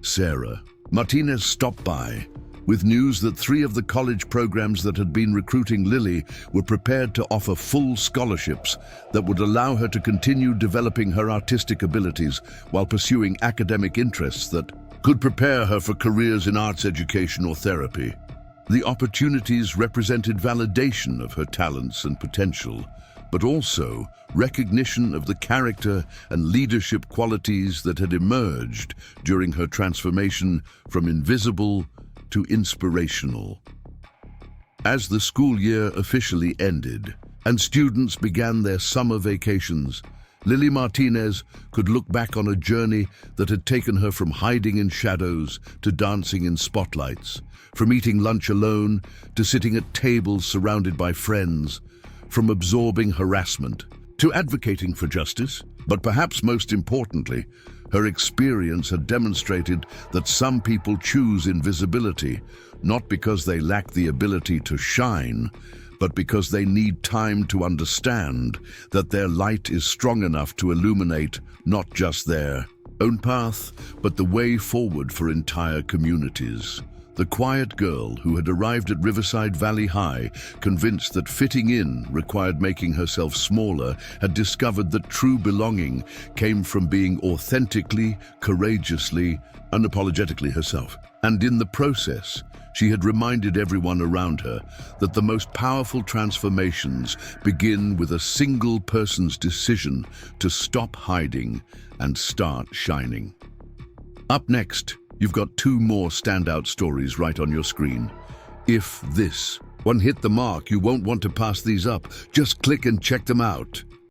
Sarah Martinez stopped by with news that 3 of the college programs that had been recruiting Lily were prepared to offer full scholarships that would allow her to continue developing her artistic abilities while pursuing academic interests that could prepare her for careers in arts education or therapy. The opportunities represented validation of her talents and potential, but also recognition of the character and leadership qualities that had emerged during her transformation from invisible to inspirational. As the school year officially ended and students began their summer vacations, Lily Martinez could look back on a journey that had taken her from hiding in shadows to dancing in spotlights, from eating lunch alone to sitting at tables surrounded by friends, from absorbing harassment to advocating for justice, but perhaps most importantly, Her experience had demonstrated that some people choose invisibility, not because they lack the ability to shine, but because they need time to understand that their light is strong enough to illuminate not just their own path, but the way forward for entire communities. The quiet girl who had arrived at Riverside Valley High, convinced that fitting in required making herself smaller, had discovered that true belonging came from being authentically, courageously, unapologetically herself. And in the process, she had reminded everyone around her that the most powerful transformations begin with a single person's decision to stop hiding and start shining. Up next, you've got two more standout stories right on your screen. If this one hit the mark, you won't want to pass these up. Just click and check them out.